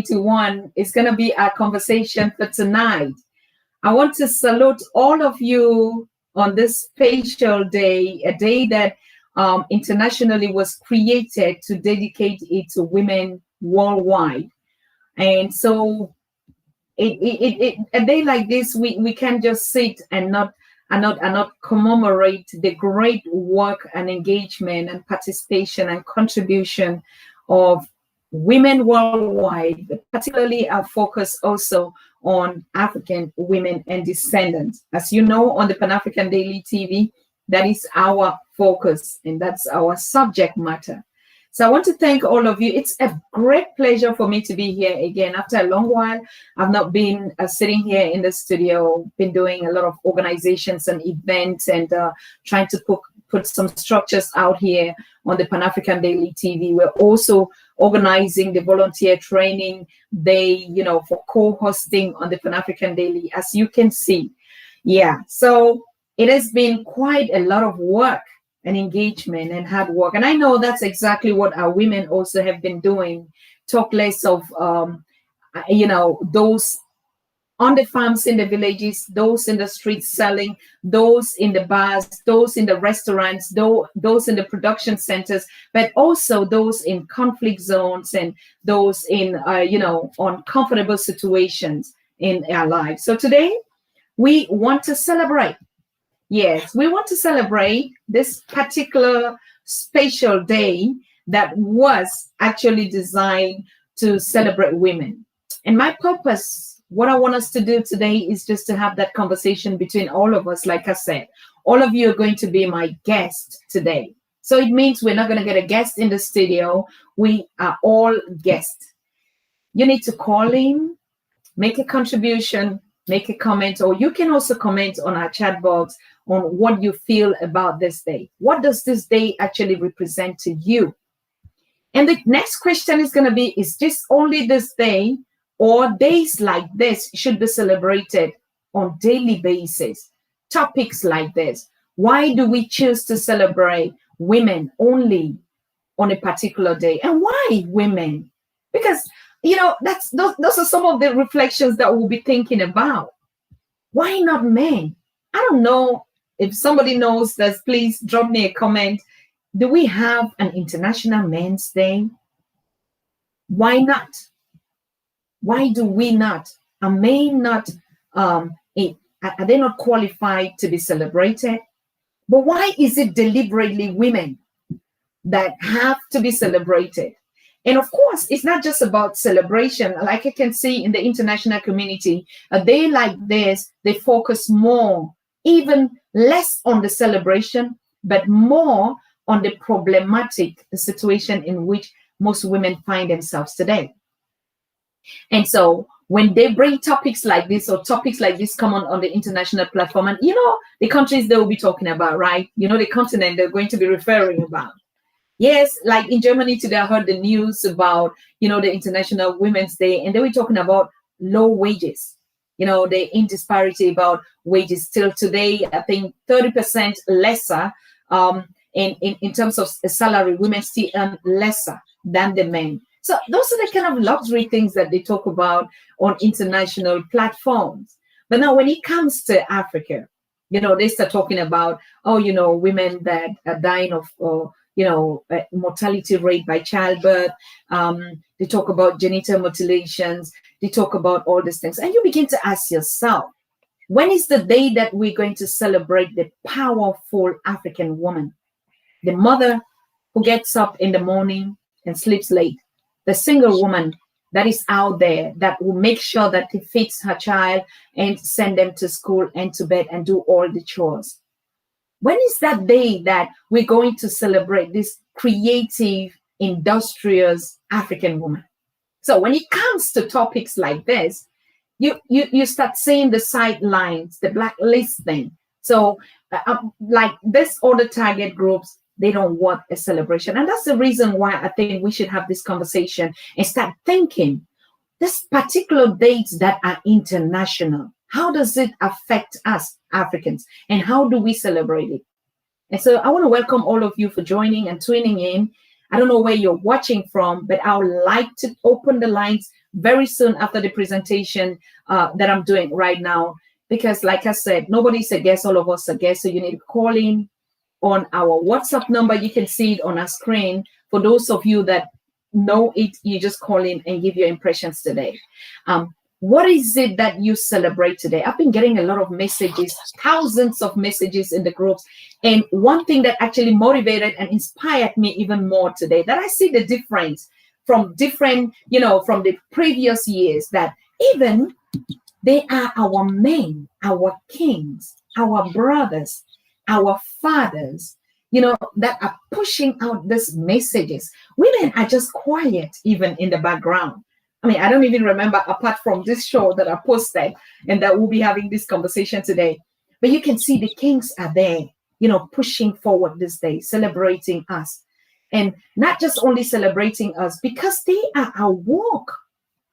21 is going to be our conversation for tonight. I want to salute all of you on this special day, a day that internationally was created to dedicate it to women worldwide. And so a day like this, we can't just sit and not commemorate the great work and engagement and participation and contribution of women worldwide, but particularly our focus also on African women and descendants. As you know, on the Pan-African Daily TV, that is our focus and that's our subject matter. So I want to thank all of you. It's a great pleasure for me to be here again. After a long while, I've not been sitting here in the studio, been doing a lot of organizations and events and trying to put some structures out here on the Pan-African Daily TV. We're also organizing the volunteer training day, for co-hosting on the Pan-African Daily, as you can see. Yeah, so it has been quite a lot of work and engagement and hard work. And I know that's exactly what our women also have been doing. Talk less of, those on the farms in the villages, those in the streets selling, those in the bars, those in the restaurants, those in the production centers, but also those in conflict zones and those in, uncomfortable situations in our lives. So today we want to celebrate. Yes, we want to celebrate this particular special day that was actually designed to celebrate women. And my purpose, what I want us to do today is just to have that conversation between all of us. Like I said, all of you are going to be my guest today. So it means we're not going to get a guest in the studio. We are all guests. You need to call in, make a contribution, make a comment, or you can also comment on our chat box on what you feel about this day. What does this day actually represent to you? And the next question is going to be, is this only this day, or days like this should be celebrated on daily basis? Topics like this. Why do we choose to celebrate women only on a particular day? And why women? Because, those are some of the reflections that we'll be thinking about. Why not men? I don't know. If somebody knows this, please drop me a comment. Do we have an International Men's Day? Why not? Why do we not? Are men not, are they not qualified to be celebrated? But why is it deliberately women that have to be celebrated? And of course, it's not just about celebration. Like I can see in the international community, a day like this, they focus more, even less on the celebration, but more on the problematic situation in which most women find themselves today. And so when they bring topics like this, or topics like this come on the international platform, and the countries they will be talking about, right? The continent they're going to be referring about. Yes, like in Germany today, I heard the news about, the International Women's Day, and they were talking about low wages, the disparity about wages. Till today, I think 30% lesser in terms of salary, women still earn lesser than the men. So those are the kind of luxury things that they talk about on international platforms. But now when it comes to Africa, they start talking about, women that are dying of, mortality rate by childbirth. They talk about genital mutilations. They talk about all these things. And you begin to ask yourself, when is the day that we're going to celebrate the powerful African woman? The mother who gets up in the morning and sleeps late. The single woman that is out there that will make sure that he feeds her child and send them to school and to bed and do all the chores. When is that day that we're going to celebrate this creative, industrious African woman? So when it comes to topics like this, you start seeing the sidelines, the blacklisting. So like this, all the target groups, they don't want a celebration. And that's the reason why I think we should have this conversation and start thinking, this particular dates that are international, how does it affect us Africans? And how do we celebrate it? And so I want to welcome all of you for joining and tuning in. I don't know where you're watching from, but I would like to open the lines very soon after the presentation that I'm doing right now. Because, like I said, nobody's a guest, all of us are guests. So you need to call in on our WhatsApp number. You can see it on our screen. For those of you that know it, you just call in and give your impressions today. What is it that you celebrate today? I've been getting a lot of messages, thousands of messages in the groups. And one thing that actually motivated and inspired me even more today, that I see the difference from different, from the previous years, that even they are our men, our kings, our brothers, our fathers, that are pushing out these messages. Women are just quiet, even in the background. I mean, I don't even remember, apart from this show that I posted and that we'll be having this conversation today. But you can see the kings are there, pushing forward this day, celebrating us. And not just only celebrating us, because they are awoke.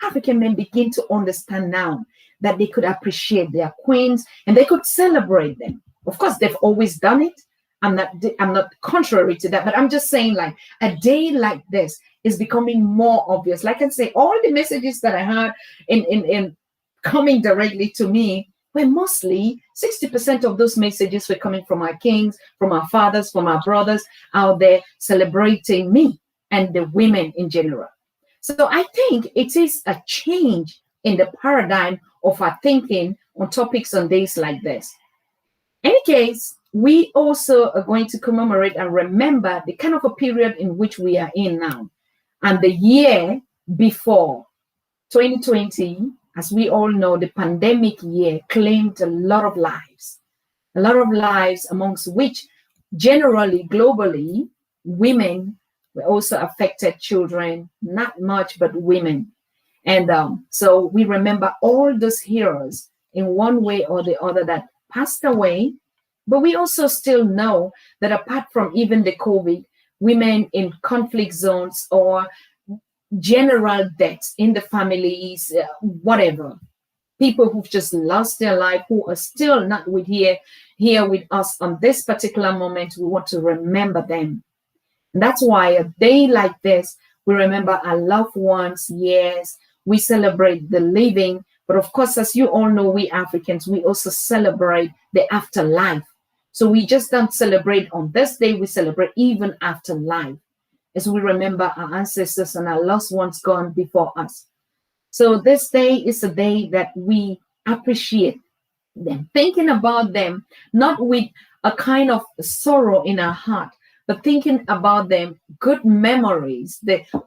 African men begin to understand now that they could appreciate their queens and they could celebrate them. Of course, they've always done it. I'm not contrary to that, but I'm just saying, like, a day like this is becoming more obvious. Like I say, all the messages that I heard in coming directly to me were mostly 60% of those messages were coming from our kings, from our fathers, from our brothers out there celebrating me and the women in general. So I think it is a change in the paradigm of our thinking on topics on days like this. In any case, we also are going to commemorate and remember the kind of a period in which we are in now. And the year before, 2020, as we all know, the pandemic year claimed a lot of lives amongst which generally, globally, women were also affected, children, not much, but women. And so we remember all those heroes in one way or the other that passed away. But we also still know that apart from even the COVID, women in conflict zones or general deaths in the families, whatever, people who've just lost their life, who are still not here with us on this particular moment, we want to remember them. And that's why a day like this, we remember our loved ones. Yes, we celebrate the living, but of course, as you all know, we Africans, we also celebrate the afterlife. So we just don't celebrate on this day, we celebrate even after life, as we remember our ancestors and our loved ones gone before us. So this day is a day that we appreciate them, thinking about them, not with a kind of sorrow in our heart, but thinking about them, good memories,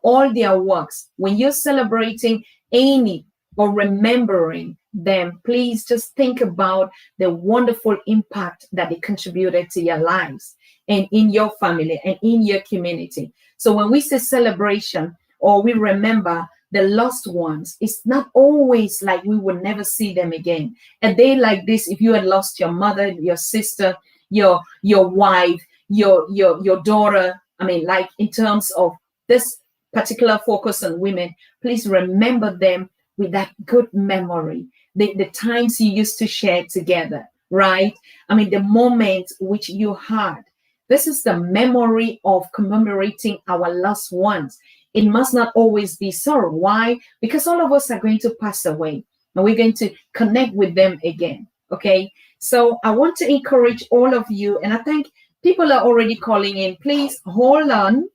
all their works. When you're celebrating any or remembering them, please just think about the wonderful impact that they contributed to your lives and in your family and in your community. So when we say celebration or we remember the lost ones, it's not always like we will never see them again. A day like this, if you had lost your mother, your sister, your wife, your daughter, I mean, like in terms of this particular focus on women, please remember them with that good memory, the times you used to share together, right? I mean, the moments which you had. This is the memory of commemorating our lost ones. It must not always be sorrow. Why? Because all of us are going to pass away and we're going to connect with them again. Okay. So I want to encourage all of you, and I think people are already calling in. Please hold on.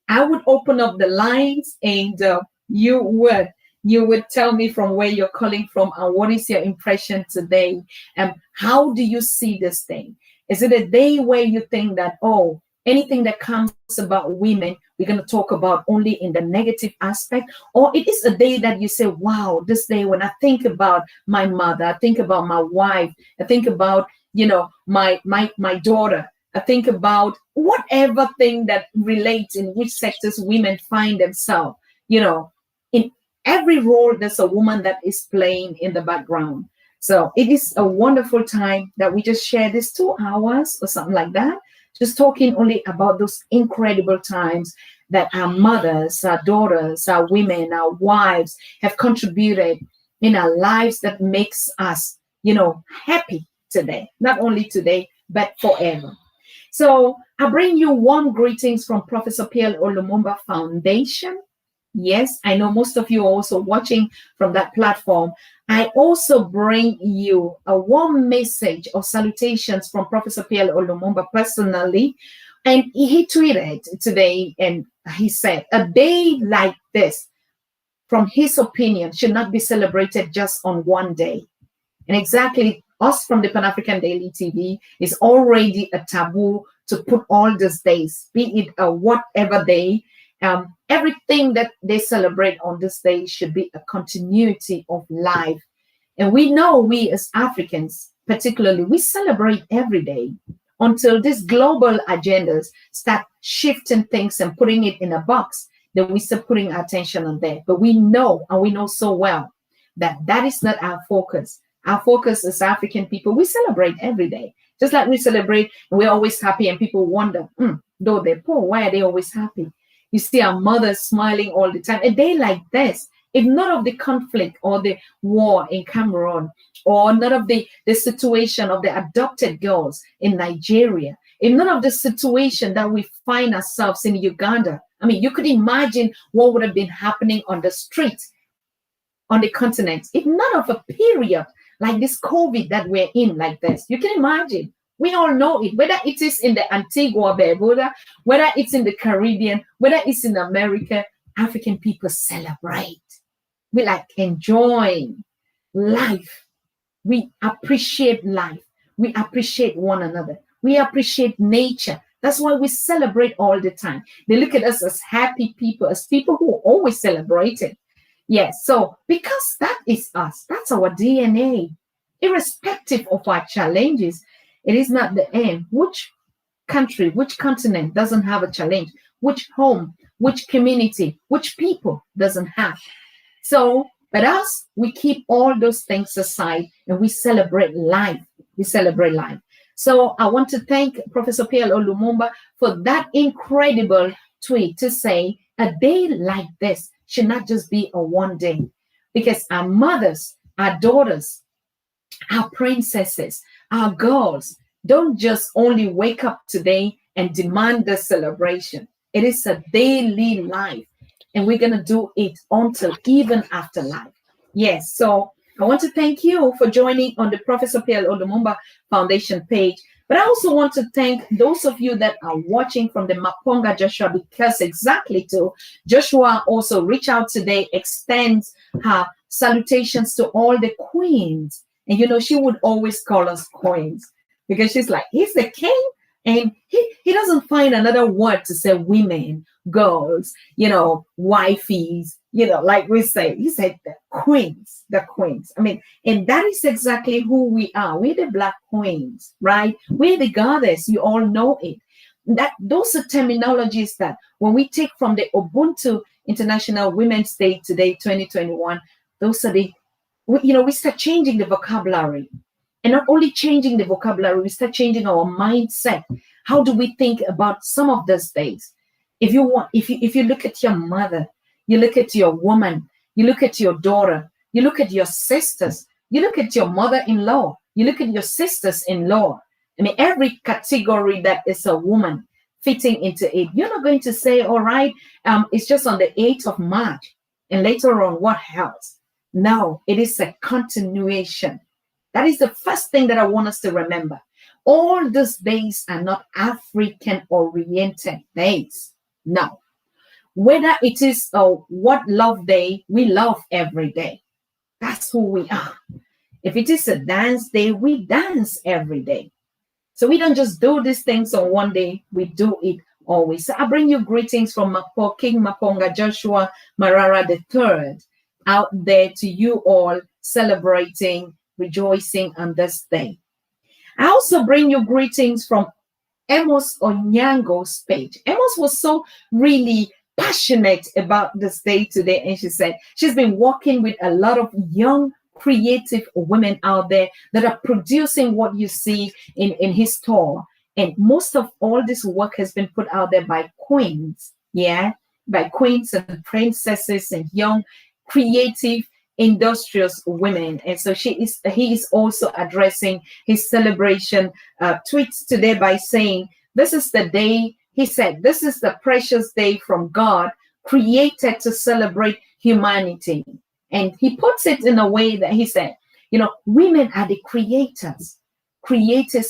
I would open up the lines and you would tell me from where you're calling from and what is your impression today, and how do you see this thing? Is it a day where you think that, oh, anything that comes about women, we're going to talk about only in the negative aspect? Or it is a day that you say, wow, this day when I think about my mother, I think about my wife, I think about, my daughter, I think about whatever thing that relates in which sectors women find themselves, in every role, there's a woman that is playing in the background. So it is a wonderful time that we just share this 2 hours or something like that, just talking only about those incredible times that our mothers, our daughters, our women, our wives have contributed in our lives that makes us, happy today, not only today, but forever. So I bring you warm greetings from Professor Pierre Olumumba Foundation. Yes, I know most of you are also watching from that platform. I also bring you a warm message or salutations from Professor Pierre Olumumba personally. And he tweeted today and he said, a day like this, from his opinion, should not be celebrated just on one day. And exactly, us from the Pan African Daily TV is already a taboo to put all these days, be it a whatever day. Everything that they celebrate on this day should be a continuity of life. And we know we as Africans, particularly, we celebrate every day until these global agendas start shifting things and putting it in a box. Then we start putting our attention on that. But we know, and we know so well, that that is not our focus. Our focus as African people, we celebrate every day. Just like we celebrate, and we're always happy, and people wonder, though they're poor, why are they always happy? You see our mothers smiling all the time. A day like this, if none of the conflict or the war in Cameroon, or none of the situation of the adopted girls in Nigeria, if none of the situation that we find ourselves in Uganda, I mean, you could imagine what would have been happening on the street, on the continent, if none of a period like this COVID that we're in like this. You can imagine. We all know it, whether it is in the Antigua Barbuda, whether it's in the Caribbean, whether it's in America, African people celebrate. We like enjoying life. We appreciate life. We appreciate one another. We appreciate nature. That's why we celebrate all the time. They look at us as happy people, as people who always celebrated. Yes, so because that is us, that's our DNA. Irrespective of our challenges, it is not the end. Which country, which continent doesn't have a challenge? Which home, which community, which people doesn't have? So, but us, we keep all those things aside and we celebrate life. We celebrate life. So I want to thank Professor Pierre Olumumba for that incredible tweet to say a day like this should not just be a one day, because our mothers, our daughters, our princesses, our girls don't just only wake up today and demand the celebration. It is a daily life, and we're going to do it until even after life. Yes, so I want to thank you for joining on the Professor Pierre Olumumba Foundation page. But I also want to thank those of you that are watching from the Maponga Joshua, because exactly too, Joshua also reached out today, extends her salutations to all the queens. And you know, she would always call us queens because she's like, he's the king. And he doesn't find another word to say women, girls, you know, wifeys, you know, like we say. He said the queens, the queens. I mean, and that is exactly who we are. We're the Black queens, right? We're the goddess. You all know it. That those are terminologies that when we take from the Ubuntu International Women's Day today, 2021, those are the, you know, we start changing the vocabulary. And not only changing the vocabulary, we start changing our mindset. How do we think about some of those days? If you look at your mother, you look at your woman, you look at your daughter, you look at your sisters, you look at your mother-in-law, you look at your sisters-in-law. I mean, every category that is a woman fitting into it. You're not going to say, all right, it's just on the 8th of March, and later on, what else? No, it is a continuation. That is the first thing that I want us to remember. All these days are not African-oriented days. No. Whether it is what love day, we love every day. That's who we are. If it is a dance day, we dance every day. So we don't just do these things on one day, we do it always. So I bring you greetings from King Maponga Joshua Marara III out there to you all celebrating, rejoicing on this day. I also bring you greetings from Amos Onyango's page. Amos was so really passionate about this day today, and she said she's been working with a lot of young creative women out there that are producing what you see in his store. And most of all this work has been put out there by queens, by queens and princesses and young creative industrious women. And so he is also addressing his celebration tweets today by saying This is the day, he said, this is the precious day from God, created to celebrate humanity. And he puts it in a way that he said, women are the creators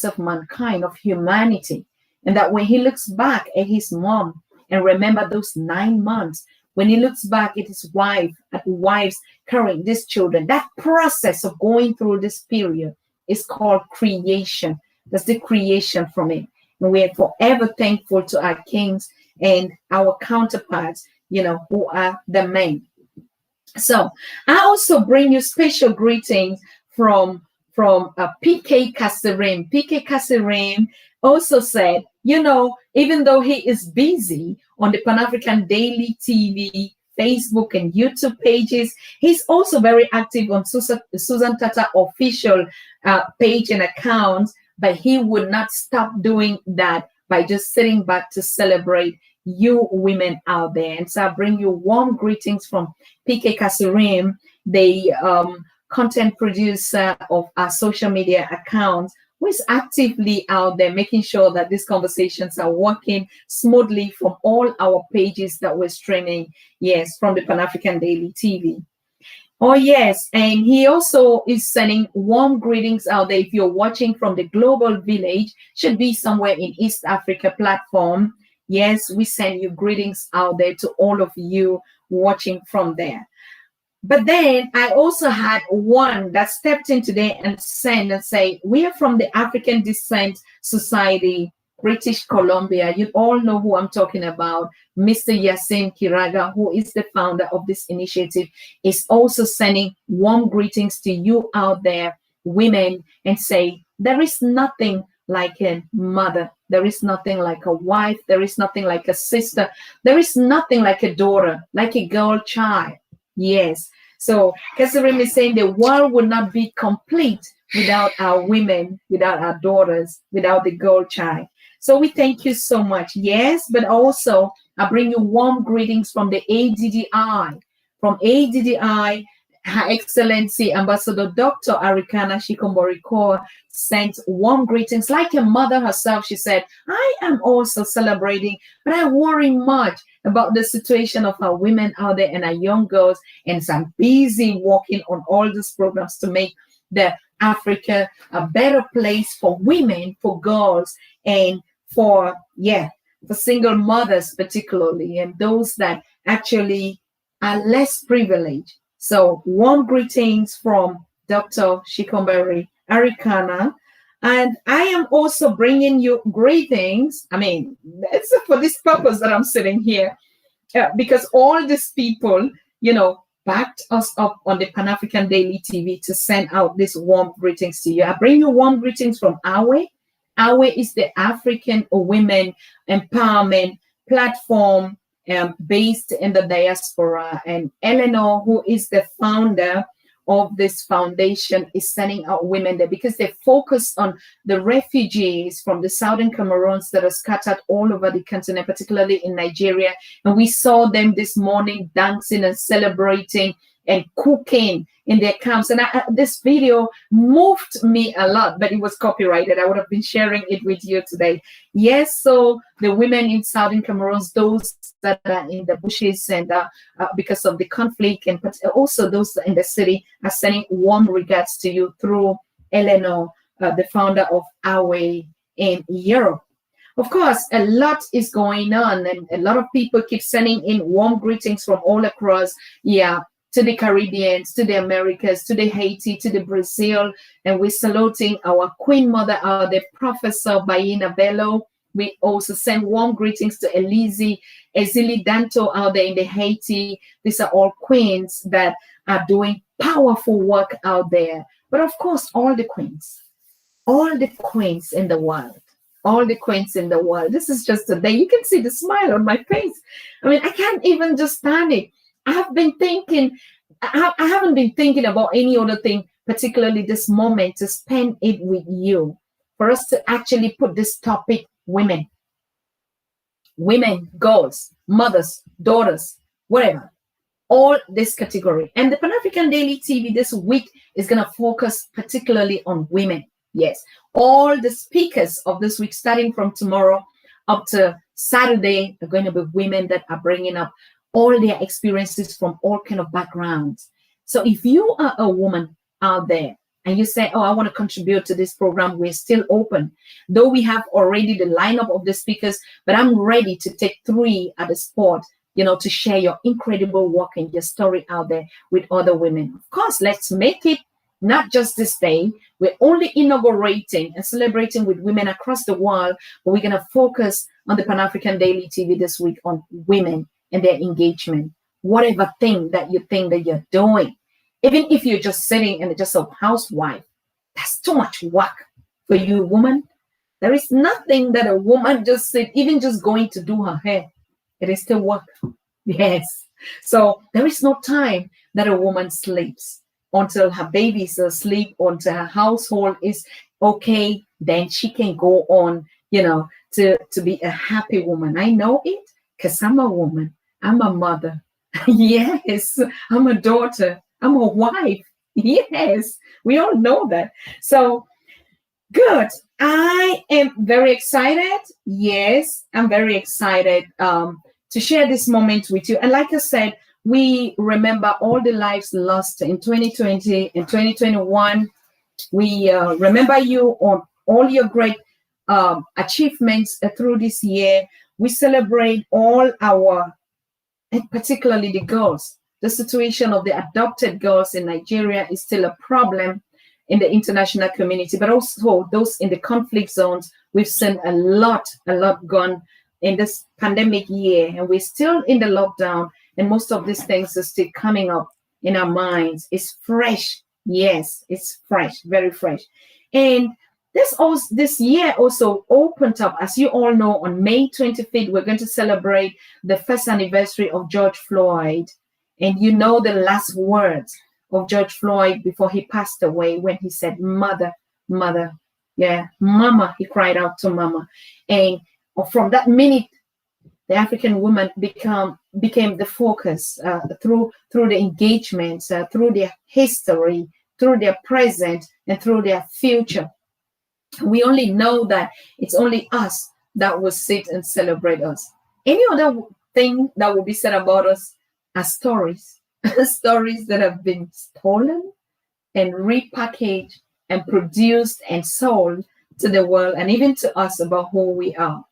of mankind, of humanity. And that when he looks back at his mom and remember those 9 months, when he looks back at his wives carrying these children, that process of going through this period is called creation. That's the creation from it. And we are forever thankful to our kings and our counterparts, who are the men. So I also bring you special greetings from PK Kasirim. PK Kasirim also said, even though he is busy on the Pan-African Daily TV, Facebook, and YouTube pages, he's also very active on Susan Tata official page and accounts, but he would not stop doing that by just sitting back to celebrate you women out there. And so I bring you warm greetings from PK Kasirim, the content producer of our social media accounts, who is actively out there making sure that these conversations are working smoothly from all our pages that we're streaming, yes, from the Pan-African Daily TV. Oh, yes. And he also is sending warm greetings out there. If you're watching from the Global Village, should be somewhere in East Africa platform. Yes, we send you greetings out there to all of you watching from there. But then I also had one that stepped in today and sent and say, we are from the African Descent Society, British Columbia. You all know who I'm talking about. Mr. Yasin Kiraga, who is the founder of this initiative, is also sending warm greetings to you out there, women, and say, there is nothing like a mother. There is nothing like a wife. There is nothing like a sister. There is nothing like a daughter, like a girl child. Yes. So Kasirim is saying the world would not be complete without our women, without our daughters, without the girl child. So we thank you so much. Yes, but also I bring you warm greetings from the ADDI. From ADDI, Her Excellency Ambassador Dr. Arikana Shikombori sent warm greetings. Like a mother herself, she said, I am also celebrating, but I worry much about the situation of our women out there and our young girls. And so I'm busy working on all these programs to make the Africa a better place for women, for girls, and for single mothers particularly, and those that actually are less privileged. So warm greetings from Dr. Shikomberi Arikana. And I am also bringing you greetings. I mean, it's for this purpose that I'm sitting here, because all these people, backed us up on the Pan-African Daily TV to send out these warm greetings to you. I bring you warm greetings from Awe. Awe is the African Women Empowerment Platform based in the diaspora. And Eleanor, who is the founder of this foundation, is sending out women there because they focus on the refugees from the southern Cameroons that are scattered all over the continent, particularly in Nigeria. And we saw them this morning dancing and celebrating and cooking in their camps. And this video moved me a lot, but it was copyrighted. I would have been sharing it with you today. Yes, so the women in southern Cameroons, those that are in the bushes and because of the conflict, and also those in the city, are sending warm regards to you through Eleanor, the founder of Awe in Europe. Of course, a lot is going on, and a lot of people keep sending in warm greetings from all across, to the Caribbeans, to the Americas, to the Haiti, to the Brazil. And we're saluting our Queen Mother, the Professor Baina Bello. We also send warm greetings to Ezili Danto out there in the Haiti. These are all queens that are doing powerful work out there. But of course, all the queens in the world. All the queens in the world. This is just a day. You can see the smile on my face. I mean, I can't even just stand it. I haven't been thinking about any other thing, particularly this moment, to spend it with you, for us to actually put this topic, women, girls, mothers, daughters, whatever, all this category. And the Pan-African Daily TV this week is going to focus particularly on women. Yes, all the speakers of this week, starting from tomorrow, up to Saturday are going to be women that are bringing up all their experiences from all kind of backgrounds. So if you are a woman out there and you say, oh, I want to contribute to this program, we're still open. Though we have already the lineup of the speakers, but I'm ready to take 3 at the spot, to share your incredible work and your story out there with other women. Of course, let's make it not just this day. We're only inaugurating and celebrating with women across the world, but we're going to focus on the Pan-African Daily TV this week on women and their engagement. Whatever thing that you think that you're doing, even if you're just sitting and just a housewife, that's too much work for you, woman. There is nothing that a woman just sit, even just going to do her hair. It is still work. Yes. So there is no time that a woman sleeps until her baby is asleep, until her household is okay. Then she can go on, to be a happy woman. I know it because I'm a woman. I'm a mother. Yes. I'm a daughter. I'm a wife. Yes. We all know that. So good. I am very excited. Yes, I'm very excited to share this moment with you. And like I said, we remember all the lives lost in 2020 and 2021. We remember you on all your great achievements through this year. We celebrate all our, and particularly the girls. The situation of the adopted girls in Nigeria is still a problem in the international community, but also those in the conflict zones. We've seen a lot gone in this pandemic year, and we're still in the lockdown, and most of these things are still coming up in our minds. It's fresh. Yes, it's fresh, very fresh. And this year also opened up, as you all know, on May 25th, we're going to celebrate the first anniversary of George Floyd. And you know the last words of George Floyd before he passed away, when he said, mother, mother. Yeah, mama, he cried out to mama. And from that minute, the African woman became the focus through the engagements, through their history, through their present, and through their future. We only know that it's only us that will sit and celebrate us. Any other thing that will be said about us are stories, stories that have been stolen and repackaged and produced and sold to the world and even to us about who we are.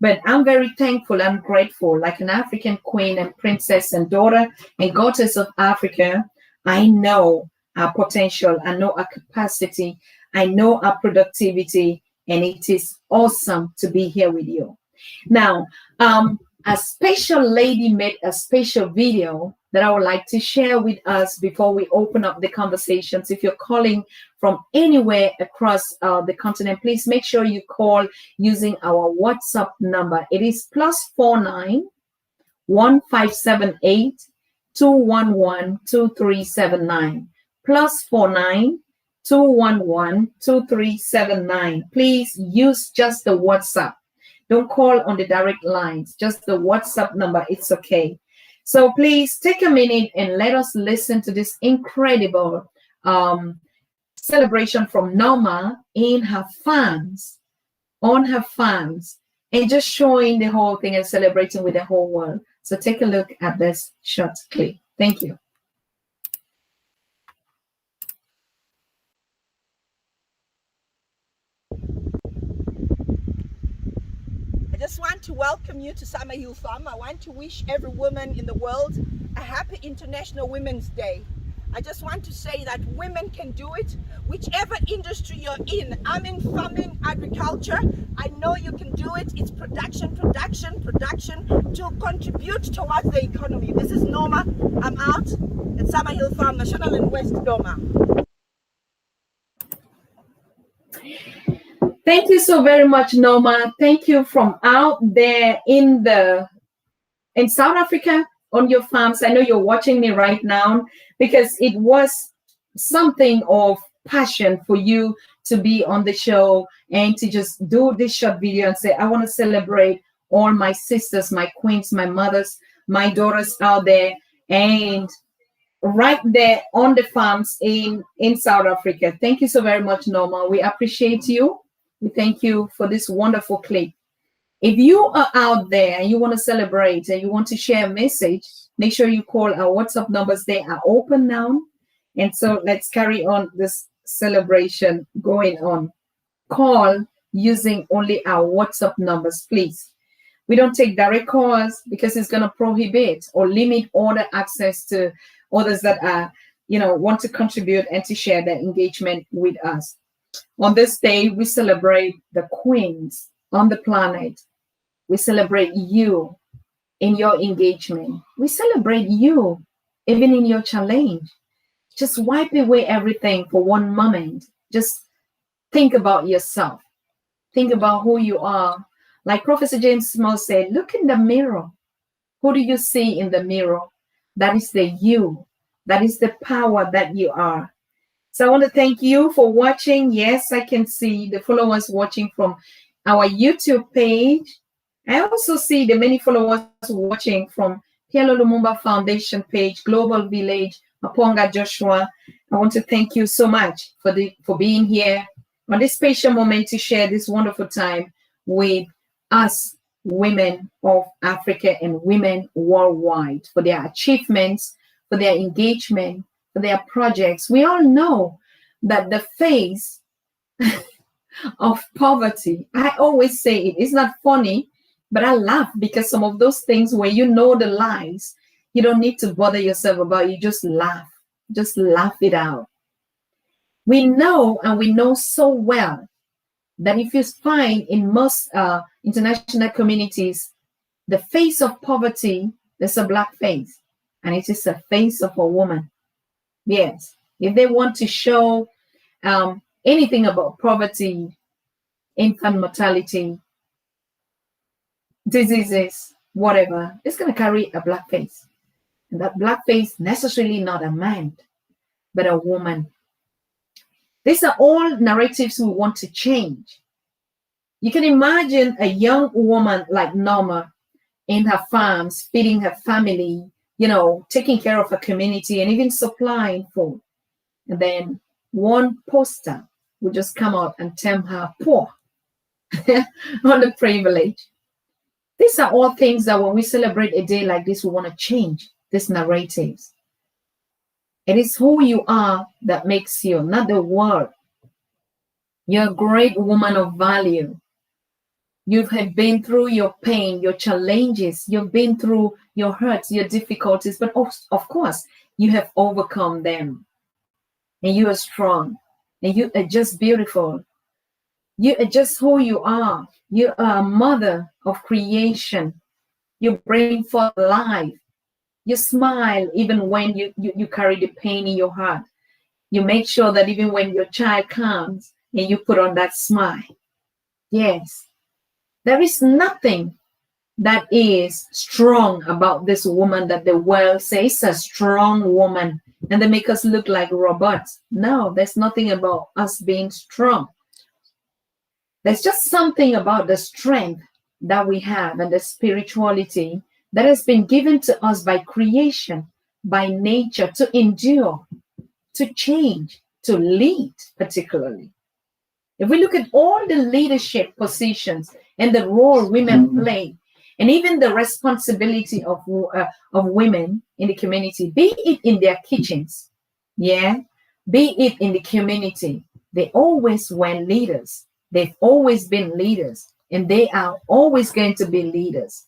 But I'm very thankful and grateful, like an African queen and princess and daughter and goddess of Africa. I know our potential, I know our capacity, I know our productivity, and it is awesome to be here with you. Now, a special lady made a special video that I would like to share with us before we open up the conversations. If you're calling from anywhere across the continent, please make sure you call using our WhatsApp number. It is +49 1578 211 2379. +49 211 2379. Please use just the WhatsApp. Don't call on the direct lines, just the WhatsApp number. It's okay. So please take a minute and let us listen to this incredible celebration from Norma in her fans, on her fans, and just showing the whole thing and celebrating with the whole world. So take a look at this short clip. Thank you. I just want to welcome you to Summer Hill Farm. I want to wish every woman in the world a happy International Women's Day. I just want to say that women can do it, whichever industry you're in. I'm in farming, agriculture. I know you can do it. It's production to contribute towards the economy. This is Norma. I'm out at Summer Hill Farm, National and West Doma. Thank you so very much, Norma. Thank you from out there in South Africa on your farms. I know you're watching me right now because it was something of passion for you to be on the show and to just do this short video and say, I want to celebrate all my sisters, my queens, my mothers, my daughters out there, and right there on the farms in South Africa. Thank you so very much, Norma. We appreciate you. We thank you for this wonderful clip. If you are out there and you want to celebrate and you want to share a message, make sure you call our WhatsApp numbers. They are open now. And so let's carry on this celebration going on. Call using only our WhatsApp numbers, please. We don't take direct calls because it's going to prohibit or limit other access to others that are, want to contribute and to share their engagement with us. On this day, we celebrate the queens on the planet. We celebrate you in your engagement. We celebrate you even in your challenge. Just wipe away everything for one moment. Just think about yourself. Think about who you are. Like Professor James Small said, look in the mirror. Who do you see in the mirror? That is the you. That is the power that you are. So I want to thank you for watching. Yes, I can see the followers watching from our YouTube page. I also see the many followers watching from Pielo Lumumba Foundation page, Global Village, Maponga Joshua. I want to thank you so much for being here on this special moment to share this wonderful time with us, women of Africa and women worldwide, for their achievements, for their engagement, for their projects. We all know that the face of poverty, I always say it's not funny, but I laugh because some of those things where you know the lies, you don't need to bother yourself about, you just laugh it out. We know, and we know so well, that if you find in most international communities, the face of poverty, there's a black face, and it is a face of a woman. Yes, if they want to show anything about poverty, infant mortality, diseases, whatever, it's going to carry a black face. And that black face, necessarily not a man, but a woman. These are all narratives we want to change. You can imagine a young woman like Norma in her farms, feeding her family, taking care of her community and even supplying food. And then one poster would just come out and term her poor, underprivileged. These are all things that when we celebrate a day like this, we want to change these narratives. It is who you are that makes you, not the world. You're a great woman of value. You have been through your pain, your challenges. You've been through your hurts, your difficulties, but of course, you have overcome them. And you are strong. And you are just beautiful. You are just who you are. You are a mother of creation. You bring forth life. You smile even when you carry the pain in your heart. You make sure that even when your child comes and you put on that smile. Yes. There is nothing that is strong about this woman that the world says a strong woman and they make us look like robots. No, there's nothing about us being strong. There's just something about the strength that we have and the spirituality that has been given to us by creation, by nature, to endure, to change, to lead particularly. If we look at all the leadership positions and the role women play, and even the responsibility of women in the community, be it in their kitchens, be it in the community, they always were leaders. They've always been leaders, and they are always going to be leaders.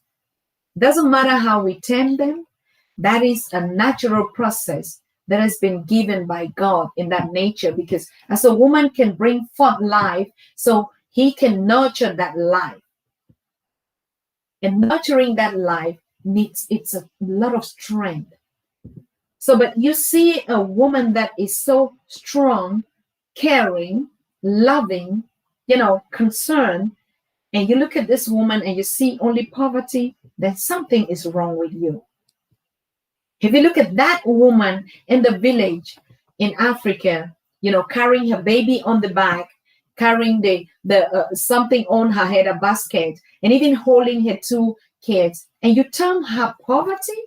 Doesn't matter how we term them, that is a natural process that has been given by God in that nature, because as a woman can bring forth life, so he can nurture that life. And nurturing that life it's a lot of strength. So, but you see a woman that is so strong, caring, loving, concerned, and you look at this woman and you see only poverty, then something is wrong with you. If you look at that woman in the village in Africa, carrying her baby on the back, carrying the something on her head, a basket, and even holding her two kids, and you term her poverty,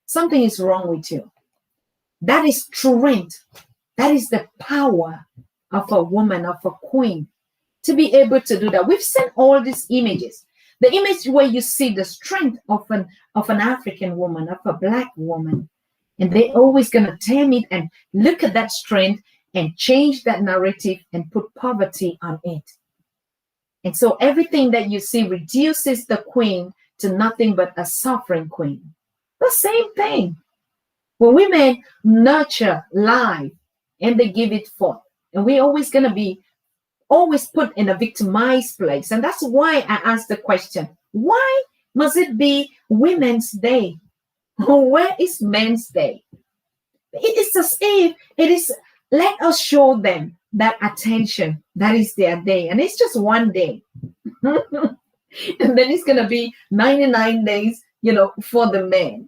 something is wrong with you. That is strength. That is the power of a woman, of a queen, to be able to do that. We've seen all these images. The image where you see the strength of an African woman, of a black woman, and they're always gonna turn it and look at that strength and change that narrative and put poverty on it. And so everything that you see reduces the queen to nothing but a suffering queen. The same thing. When women nurture life and they give it forth, and we're always gonna be always put in a victimized place. And that's why I asked the question, why must it be Women's Day? Where is Men's Day? It is as if it is, let us show them that attention. That is their day. And it's just one day. And then it's going to be 99 days, for the men.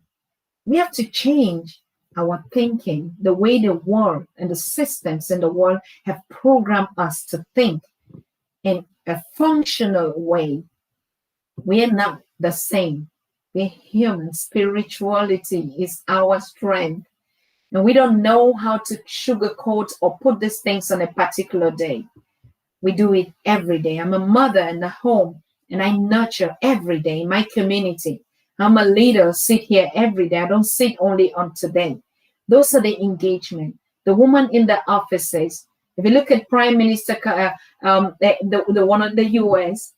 We have to change our thinking, the way the world and the systems in the world have programmed us to think in a functional way. We are not the same. We're human. Spirituality is our strength. And we don't know how to sugarcoat or put these things on a particular day. We do it every day. I'm a mother in the home, and I nurture every day in my community. I'm a leader, sit here every day. I don't sit only on today. Those are the engagement. The woman in the offices. If you look at Prime Minister, the one of the US,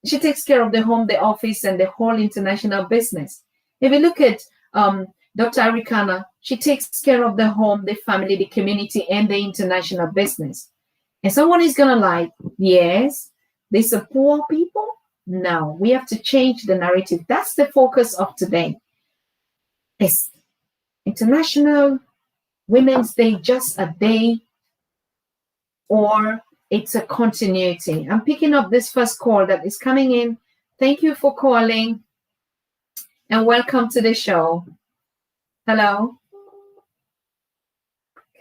she takes care of the home, the office, and the whole international business. If you look at Dr. Arikana, she takes care of the home, the family, the community, and the international business. And someone is going to like, yes, these are poor people. No, we have to change the narrative. That's the focus of today. It's International Women's Day, just a day, or it's a continuity. I'm picking up this first call that is coming in. Thank you for calling and welcome to the show. Hello.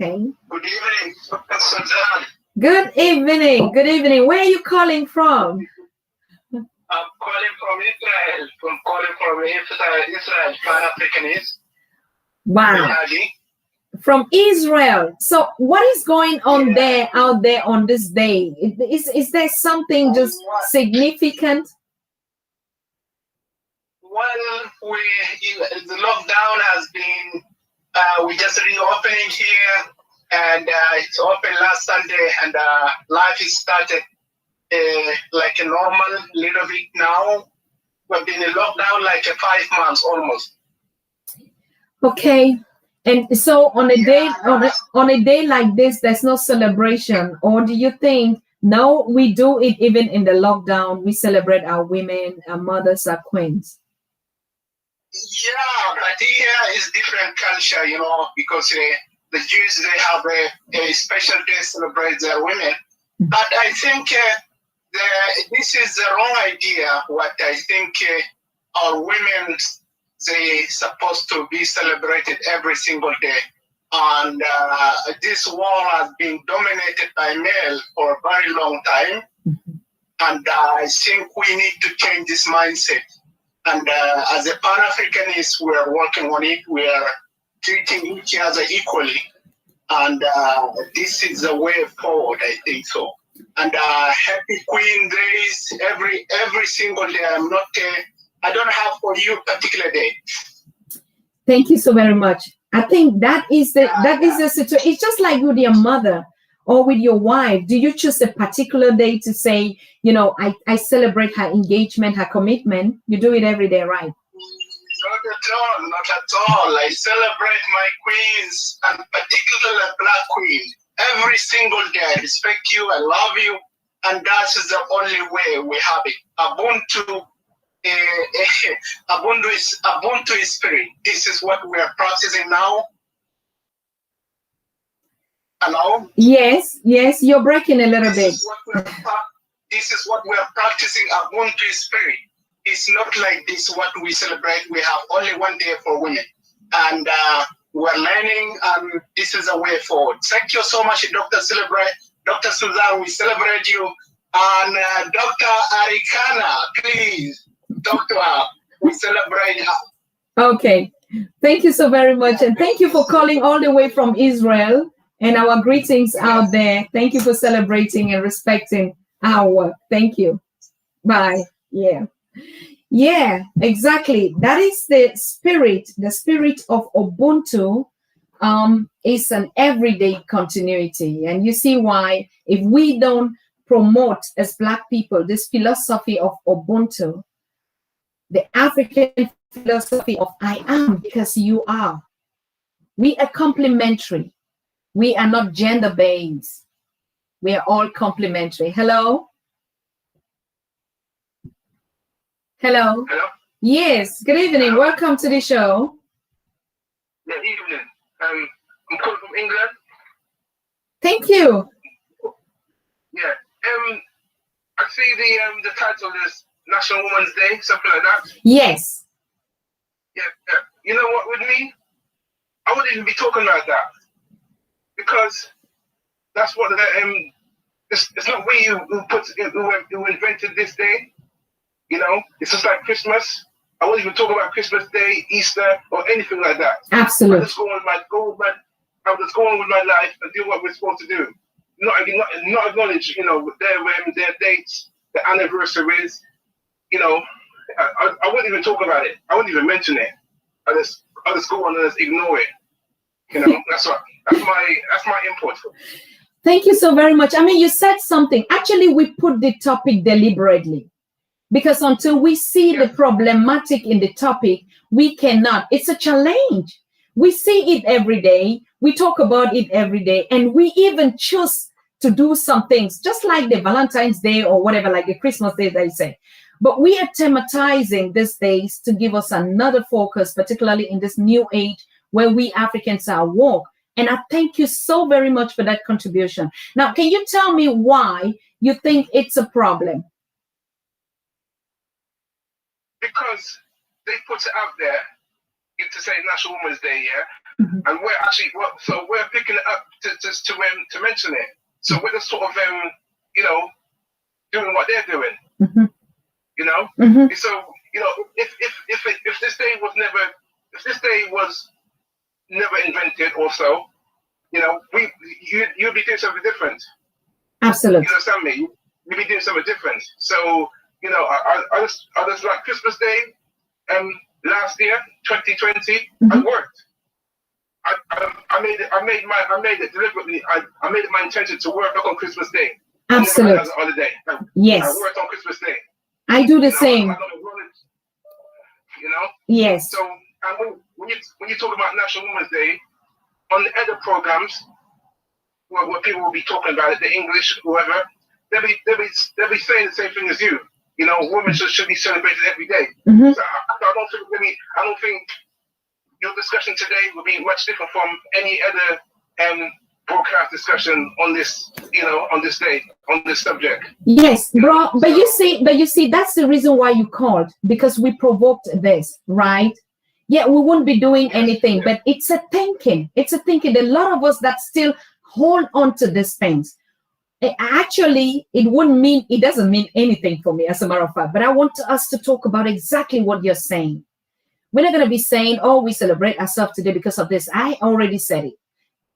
Okay. Good evening, Dr. Suzanne. Good evening. Good evening. Where are you calling from? I'm calling from Israel. I'm calling from Israel, Pan-Africanist. Wow. From Israel. So what is going on out there on this day? Is there something just significant? Well, the lockdown has been, we just reopened here, and it's open last Sunday, and life is started like a normal little bit now. We've been in lockdown like 5 months almost. Okay. And so on a day like this, there's no celebration, or do you think no, we do it even in the lockdown? We celebrate our women, our mothers, our queens. Yeah, but here is different culture, because the Jews, they have a special day to celebrate their women. But I think this is the wrong idea. What I think our women, they supposed to be celebrated every single day. And this world has been dominated by male for a very long time. And I think we need to change this mindset. And as a Pan-Africanist, we are working on it. We are treating each other equally. And this is the way forward, I think so. And happy Queen Days every single day. I don't have for you a particular day. Thank you so very much. I think that is the situation. It's just like with your mother or with your wife. Do you choose a particular day to say, I celebrate her engagement, her commitment? You do it every day, right? Not at all. I celebrate my queens, and particularly Black Queen. Every single day, I respect you, I love you, and that is the only way we have it. Ubuntu is spirit. This is what we are practicing now. Hello? Yes, you're breaking a little bit. This is what we are practicing, Ubuntu spirit. It's not like this what we celebrate. We have only one day for women. And we're learning, and this is a way forward. Thank you so much, Dr. Suzanne, we celebrate you. And Dr. Arikana, please talk to her. We celebrate her. Okay. Thank you so very much. And thank you for calling all the way from Israel. And our greetings out there. Thank you for celebrating and respecting our work. Thank you. Bye. Yeah. Yeah, exactly. That is the spirit. The spirit of Ubuntu is an everyday continuity. And you see why, if we don't promote as Black people this philosophy of Ubuntu, the African philosophy of I am because you are, we are complementary. We are not gender based. We are all complementary. Hello? Hello? Hello? Yes, good evening. Welcome to the show. Good evening. I'm calling from England. Thank you. Yeah. I see the title is National Women's Day, something like that. Yes. Yeah. You know what, with me, I wouldn't even be talking about that because that's what it's not we who invented this day. You know, it's just like Christmas. I wouldn't even talk about Christmas Day, Easter, or anything like that. Absolutely. I just go on with my life and do what we're supposed to do. Not acknowledge, you know, their dates, the anniversaries. You know, I wouldn't even talk about it. I wouldn't even mention it. I just go on and just ignore it. You know, that's my input. Thank you so very much. I mean, you said something. Actually, we put the topic deliberately because until we see the problematic in the topic, we cannot. It's a challenge. We see it every day. We talk about it every day, and we even choose to do some things, just like the Valentine's Day or whatever, like the Christmas Day, they say. But we are thematizing these days to give us another focus, particularly in this new age where we Africans are woke. And I thank you so very much for that contribution. Now, can you tell me why you think it's a problem? Because they put it out there to say National Women's Day, yeah, and we're picking it up to mention it. So we're just sort of you know, doing what they're doing. You know, so you know, if this day was never invented or so, you know, you'd be doing something different. Absolutely. You understand me? You'd be doing something different. So, you know, I just like Christmas Day, last year, 2020, I worked. I made it deliberately. I made it my intention to work on Christmas Day. Absolutely. As a holiday. Yes. I worked on Christmas Day. I do the same. You know? Yes. So when you talk about National Women's Day, on the other programs, where people will be talking about it, the English, whoever, they'll be saying the same thing as you. You know, women should be celebrated every day. So I don't think your discussion today will be much different from any other broadcast discussion on this, you know, on this day, on this subject. Yes, bro. But you see, that's the reason why you called, because we provoked this, right? Yeah, we wouldn't be doing anything, but it's a thinking. It's a thinking. There are a lot of us that still hold on to these things. Actually, it doesn't mean anything for me, as a matter of fact. But I want us to talk about exactly what you're saying. We're not going to be saying, oh, we celebrate ourselves today because of this. I already said it.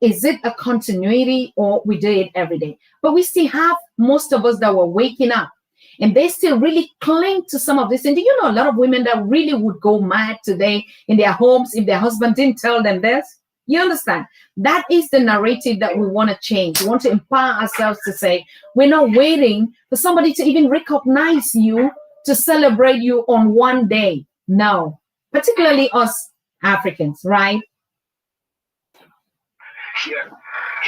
Is it a continuity or we do it every day? But we still have most of us that were waking up and they still really cling to some of this. And do you know a lot of women that really would go mad today in their homes if their husband didn't tell them this? You understand? That is the narrative that we want to change. We want to empower ourselves to say, we're not waiting for somebody to even recognize you to celebrate you on one day. No, particularly us Africans, right? Yeah.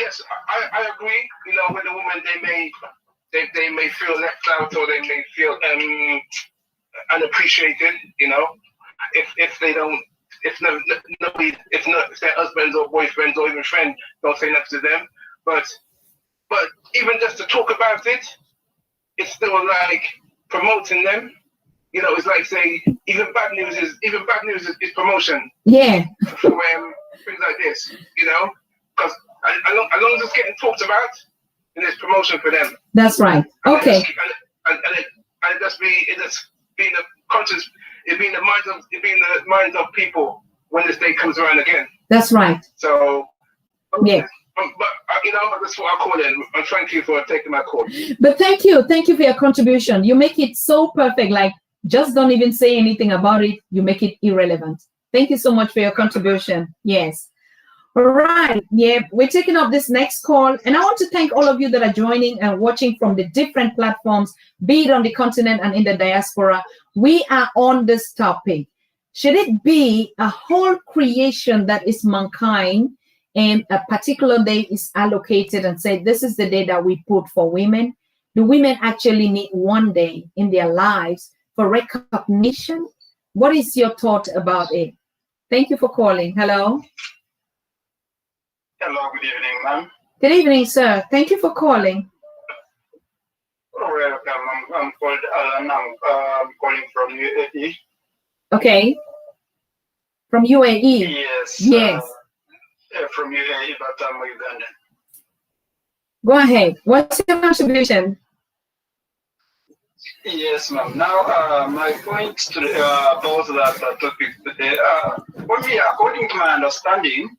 Yes, I agree. You know, with the woman, they may feel left out or they may feel unappreciated. You know, if they don't, if their husbands or boyfriends or even friends don't say nothing to them. But even just to talk about it, it's still like promoting them. You know, it's like saying even bad news is promotion. Yeah. For things like this, you know. Because as long as it's getting talked about, then it's promotion for them. That's right. Okay. And it just be the conscious, it being the minds of people when this day comes around again. That's right. So yeah. But that's what I call it. And thank you for taking my call. But thank you for your contribution. You make it so perfect. Like, just don't even say anything about it. You make it irrelevant. Thank you so much for your contribution. Yes. All right. Yeah, we're taking up this next call. And I want to thank all of you that are joining and watching from the different platforms, be it on the continent and in the diaspora. We are on this topic. Should it be a whole creation that is mankind and a particular day is allocated and said, this is the day that we put for women? Do women actually need one day in their lives for recognition? What is your thought about it? Thank you for calling. Hello. Hello, good evening, ma'am. Good evening, sir. Thank you for calling. Welcome. I'm called Alan. I'm calling from UAE. Okay. From UAE? Yes. Yes. From UAE, but I'm Uganda. Go ahead. What's your contribution? Yes, ma'am. Now, my point to, about that topic today, for me, according to my understanding,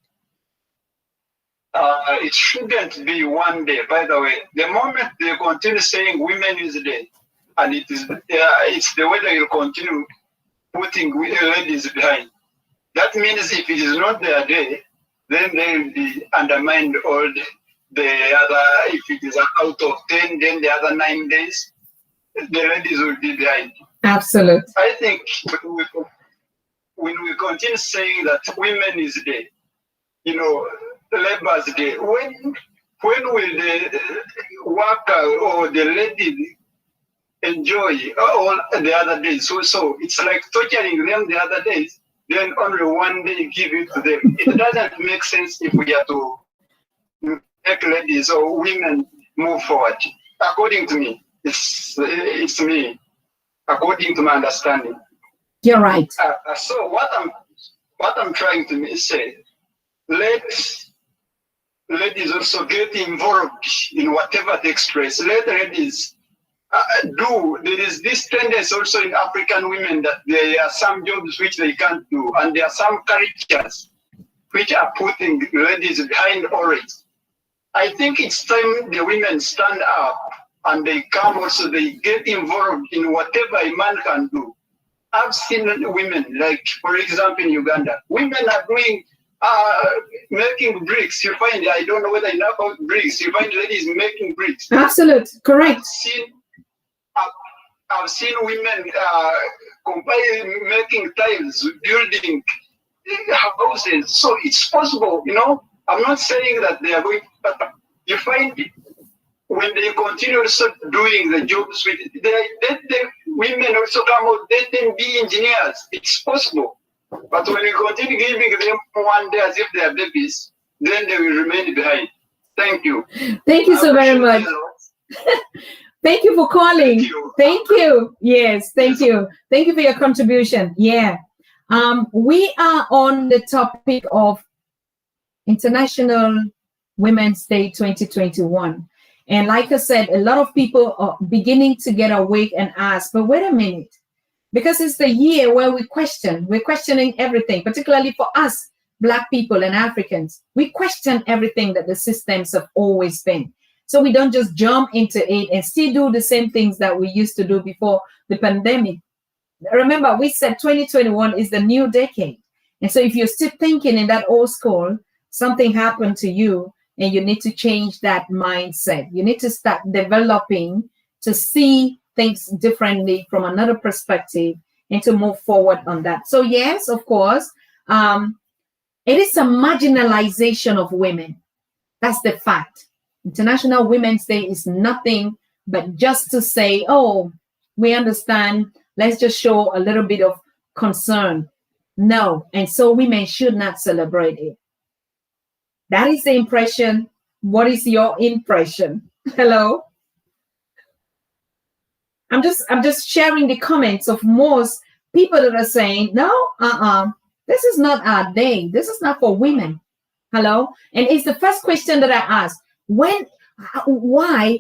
it shouldn't be one day. By the way, the moment they continue saying women is dead, and it's the way they will continue putting ladies behind. That means if it is not their day, then they will be undermined all the other. If it is out of 10, then the other 9 days, the ladies will be behind. Absolutely. I think when we continue saying that women is dead, Labor's Day, when will the worker or the lady enjoy all the other days? So it's like torturing them the other days, then only one day give it to them. It doesn't make sense if we are to make ladies or women move forward. According to me, it's me, according to my understanding. You're right. So what I'm trying to say, let ladies also get involved in whatever takes place. Let ladies do. There is this tendency also in African women that there are some jobs which they can't do, and there are some cultures which are putting ladies behind always. I think it's time the women stand up and they come also, they get involved in whatever a man can do. I've seen women, like, for example, in Uganda, women are doing making bricks. You find, I don't know whether you know about bricks, you find ladies making bricks. Absolute, correct. I've seen women making tiles, building houses. So it's possible, I'm not saying that they are going, but you find when they continue also doing the jobs with the women also come out, let them be engineers. It's possible. But when you continue giving them one day as if they are babies, then they will remain behind. Thank you. Thank you so very much. Thank you for calling. Thank you. Yes, thank you. Thank you for your contribution. Yeah. We are on the topic of International Women's Day 2021. And like I said, a lot of people are beginning to get awake and ask, but wait a minute. Because it's the year where we're questioning everything, particularly for us, Black people and Africans. We question everything that the systems have always been. So we don't just jump into it and still do the same things that we used to do before the pandemic. Remember, we said 2021 is the new decade. And so if you're still thinking in that old school, something happened to you and you need to change that mindset. You need to start developing to see things differently from another perspective and to move forward on that. So yes, of course, it is a marginalization of women. That's the fact. International Women's Day is nothing but just to say, oh, we understand, let's just show a little bit of concern. No, and so women should not celebrate it. That is the impression. What is your impression? Hello? I'm just sharing the comments of most people that are saying, no, this is not our day. This is not for women. Hello? And it's the first question that I ask. Why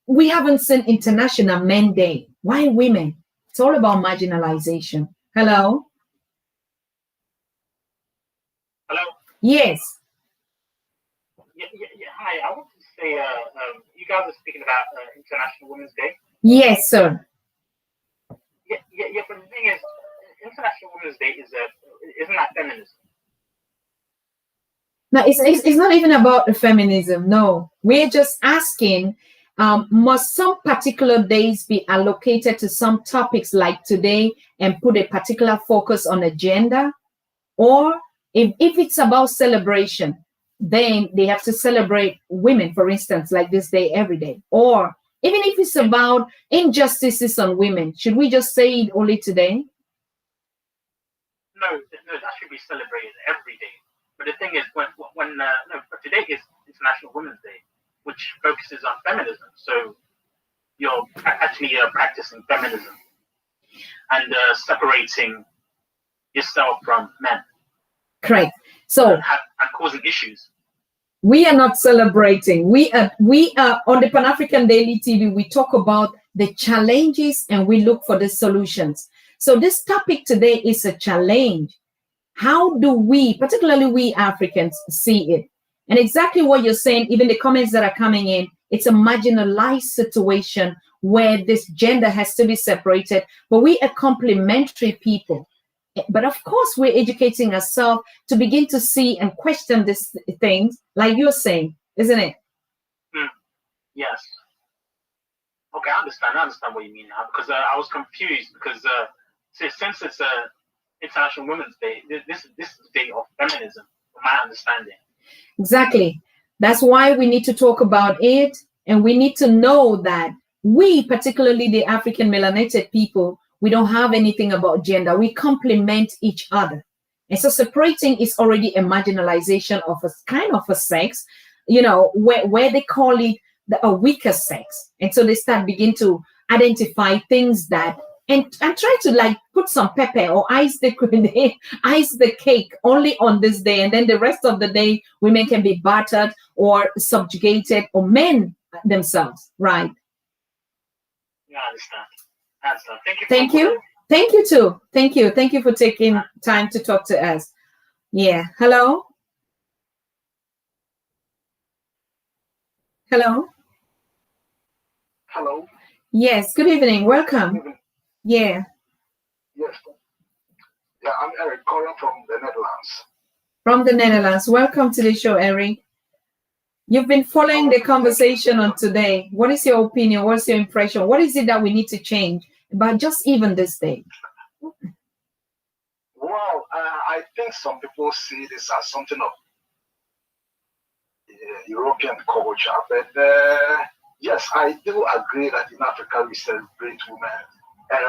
we haven't seen International Men Day? Why women? It's all about marginalization. Hello? Hello? Yes. Hi, I wanted to say, you guys are speaking about International Women's Day. Yes, sir. But the thing is, International Women's Day isn't that feminism? No, it's not even about the feminism. No, we're just asking, must some particular days be allocated to some topics like today and put a particular focus on agenda? Or if it's about celebration, then they have to celebrate women, for instance, like this day every day. Or even if it's about injustices on women, should we just say it only today? No, that should be celebrated every day. But the thing is, but today is International Women's Day, which focuses on feminism. So you're actually practicing feminism and separating yourself from men. Correct. So and causing issues. We are not celebrating. We are on the Pan-African Daily TV. We talk about the challenges and we look for the solutions. So this topic today is a challenge. How do we, particularly we Africans, see it? And exactly what you're saying, even the comments that are coming in, it's a marginalized situation where this gender has to be separated, but we are complementary people. But of course, we're educating ourselves to begin to see and question these things, like you're saying, isn't it? Yes. Okay, I understand what you mean now, because I was confused because since it's International Women's Day, this is the day of feminism, from my understanding. Exactly. That's why we need to talk about it, and we need to know that we, particularly the African melanated people, we don't have anything about gender. We complement each other. And so separating is already a marginalization of a kind of a sex, where they call it a weaker sex. And so they begin to identify things that and try to like put some pepper or ice the cake only on this day. And then the rest of the day, women can be battered or subjugated, or men themselves, right? Yeah, I understand. Thank you. Thank you. Thank you too. Thank you. Thank you for taking time to talk to us. Yeah. Hello. Hello. Hello. Yes. Good evening. Welcome. Yeah. Yes. Yeah, I'm Eric calling from the Netherlands. From the Netherlands. Welcome to the show, Eric. You've been following the conversation on today. What is your opinion? What's your impression? What is it that we need to change about just even this day? Well, I think some people see this as something of European culture, but yes, I do agree that in Africa we celebrate women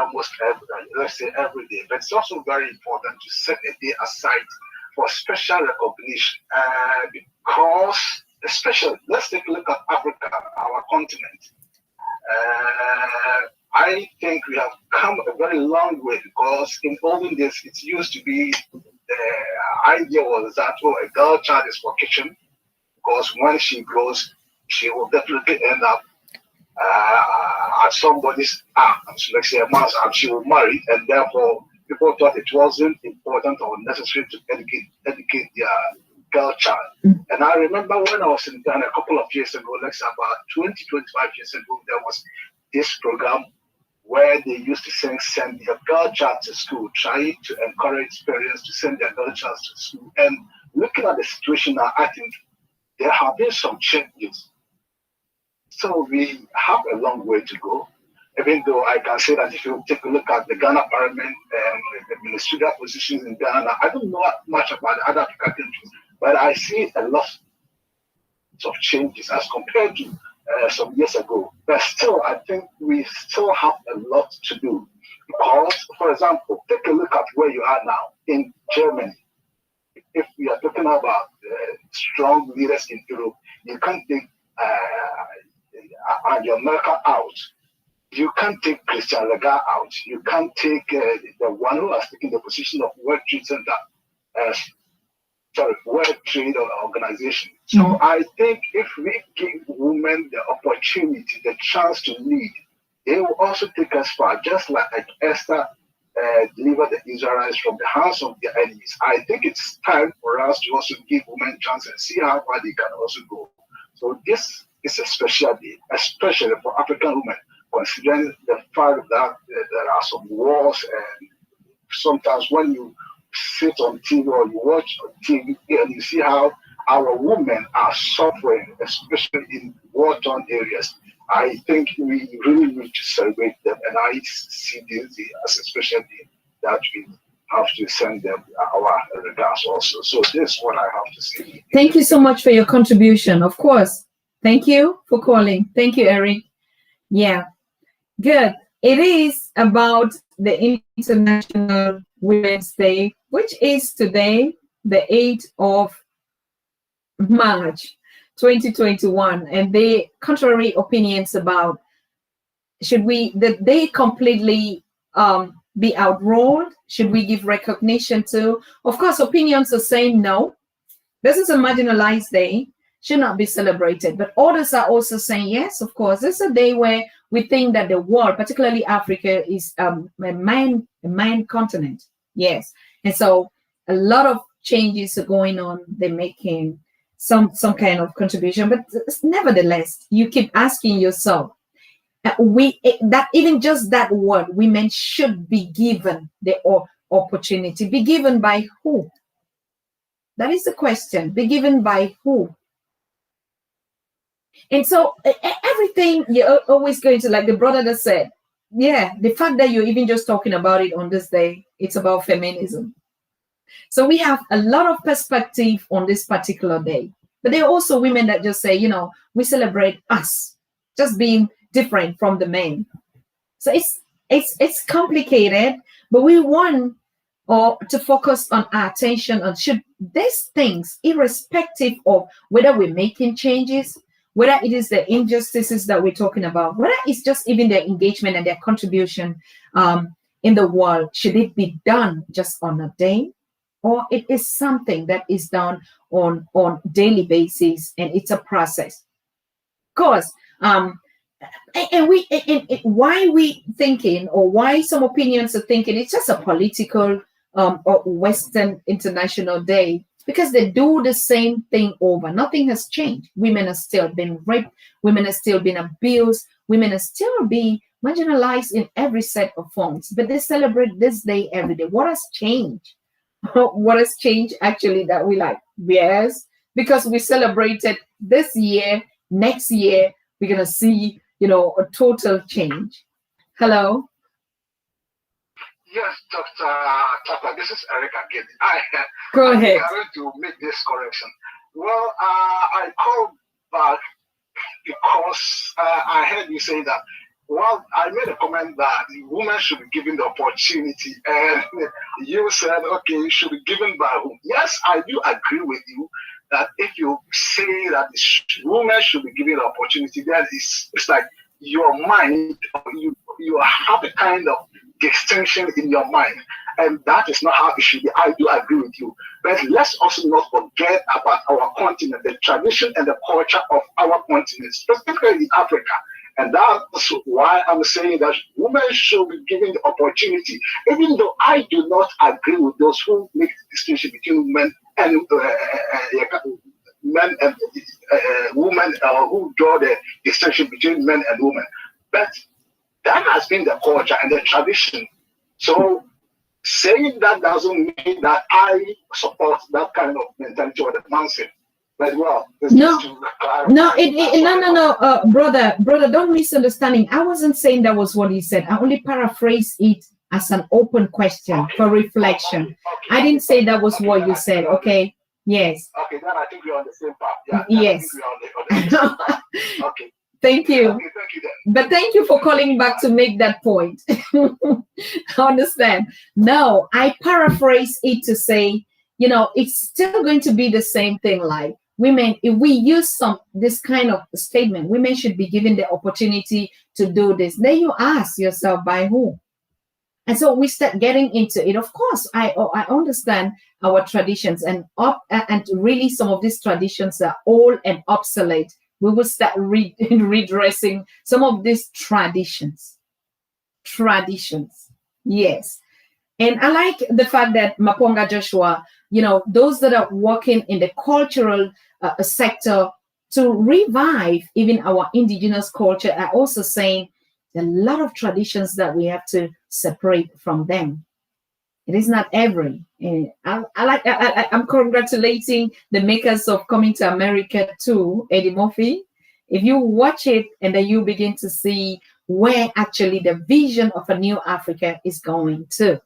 almost every day. But it's also very important to set a day aside for special recognition because, especially, let's take a look at Africa, our continent. I think we have come a very long way because in olden days it used to be the idea was that a girl child is for kitchen because when she grows she will definitely end up at somebody's arm, let's say a man's arm, she will marry, and therefore people thought it wasn't important or necessary to educate their girl child. And I remember when I was in Ghana a couple of years ago, let's say about 25 years ago, there was this program where they used to send their girl child to school, trying to encourage parents to send their girl child to school. And looking at the situation now, I think there have been some changes. So we have a long way to go, even though I can say that if you take a look at the Ghana parliament and the ministerial positions in Ghana, I don't know much about the other African countries, but I see a lot of changes as compared to some years ago. But still, I think we still have a lot to do. Because, for example, take a look at where you are now in Germany. If we are talking about strong leaders in Europe, you can't take Angela Merkel out. You can't take Christian Lagarde out. You can't take the one who has taken the position of World Trade Center, World Trade Organization. So I think if we give women the opportunity, the chance to lead, they will also take us far, just like Esther deliver the Israelites from the hands of their enemies. I think it's time for us to also give women a chance and see how far they can also go. So this is a special day, especially for African women, considering the fact that there are some wars, and sometimes when you sit on TV or you watch on TV and you see how our women are suffering, especially in war-torn areas, I think we really need to celebrate them, and I see this as a special day that we have to send them our regards also. So this is what I have to say. Thank you so much for your contribution. Of course. Thank you for calling. Thank you, Eric. Yeah, good. It is about the International Women's Day, which is today, the 8th of March 2021, and the contrary opinions about should the day completely be outrolled? Should we give recognition to? Of course, opinions are saying no. This is a marginalized day, should not be celebrated. But others are also saying yes, of course. This is a day where we think that the world, particularly Africa, is a man continent. Yes, and so a lot of changes are going on. They're making some kind of contribution, but nevertheless, you keep asking yourself, that even just that word, women should be given the opportunity. Be given by who? That is the question. Be given by who? And so everything you're always going to, like the brother that said, yeah, the fact that you're even just talking about it on this day, it's about feminism. So we have a lot of perspective on this particular day. But there are also women that just say, we celebrate us just being different from the men. So it's complicated, but we want to focus on our attention on should these things, irrespective of whether we're making changes, whether it is the injustices that we're talking about, whether it's just even their engagement and their contribution in the world, should it be done just on a day? Or it is something that is done on daily basis, and it's a process. Of course, why we thinking, or why some opinions are thinking it's just a political or Western International Day, because they do the same thing over. Nothing has changed. Women are still being raped. Women are still being abused. Women are still being marginalized in every set of forms. But they celebrate this day every day. What has changed? What has changed actually that we like? Yes, because we celebrated this year. Next year, we're going to see, a total change. Hello? Yes, Dr. Tata, this is Eric again. Go ahead. I'm going to make this correction. Well, I called back because I heard you say that, well, I made a comment that women should be given the opportunity, and you said, okay, you should be given by whom? Yes, I do agree with you that if you say that women should be given the opportunity, then it's like your mind, you have a kind of distinction in your mind, and that is not how it should be. I do agree with you, but let's also not forget about our continent, the tradition and the culture of our continent, specifically in Africa. And that's why I'm saying that women should be given the opportunity, even though I do not agree with those who make the distinction between men and women, who draw the distinction between men and women. But that has been the culture and the tradition. So saying that doesn't mean that I support that kind of mentality or the mindset. But well, no, brother, don't misunderstanding. I wasn't saying that was what he said. I only paraphrased it as an open question for reflection. I didn't say that was what you said. Okay. Yes. Okay, then I think we're on the same path. Yeah. Yes. Okay. Thank you. Okay, thank you then. But thank you for calling back to make that point. I understand. No, I paraphrase it to say, it's still going to be the same thing. Like women, if we use this kind of statement, women should be given the opportunity to do this. Then you ask yourself, by who? And so we start getting into it. Of course, I understand our traditions, and really some of these traditions are old and obsolete. We will start redressing some of these traditions. Yes. And I like the fact that Maponga Joshua, those that are working in the cultural sector to revive even our indigenous culture are also saying a lot of traditions that we have to separate from them. It is not every. I'm congratulating the makers of Coming to America too, Eddie Murphy. If you watch it and then you begin to see where actually the vision of a new Africa is going to.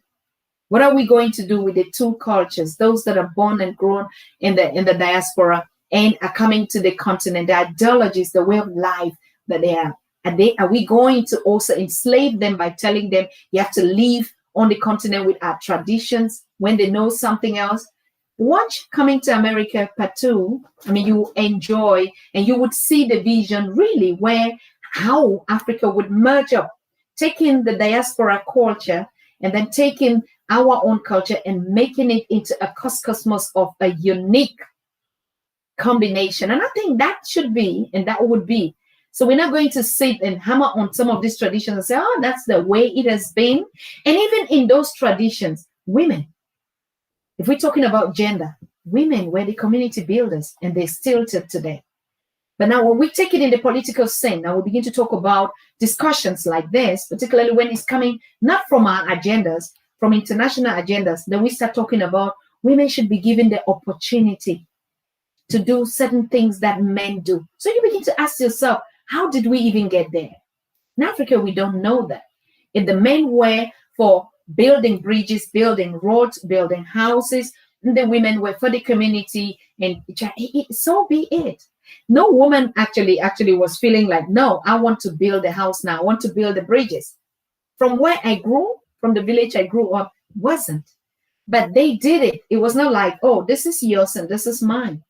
What are we going to do with the two cultures, those that are born and grown in the diaspora and are coming to the continent, the ideologies, the way of life that they have? Are we going to also enslave them by telling them you have to live on the continent with our traditions when they know something else? Watch Coming to America Part 2. I mean, you enjoy and you would see the vision really where how Africa would merge up, taking the diaspora culture and then taking our own culture and making it into a cosmos of a unique combination. And I think that should be, and that would be. So we're not going to sit and hammer on some of these traditions and say, oh, that's the way it has been. And even in those traditions, women, if we're talking about gender, women were the community builders and they still till today. But now when we take it in the political scene, now we begin to talk about discussions like this, particularly when it's coming not from our agendas, from international agendas, then we start talking about women should be given the opportunity to do certain things that men do. So you begin to ask yourself, how did we even get there? In Africa, we don't know that. If the men were for building bridges, building roads, building houses, and the women were for the community, and so be it. No woman actually was feeling like, no, I want to build a house now. I want to build the bridges. From where I grew, from the village I grew up, wasn't. But they did it. It was not like, oh, this is yours and this is mine.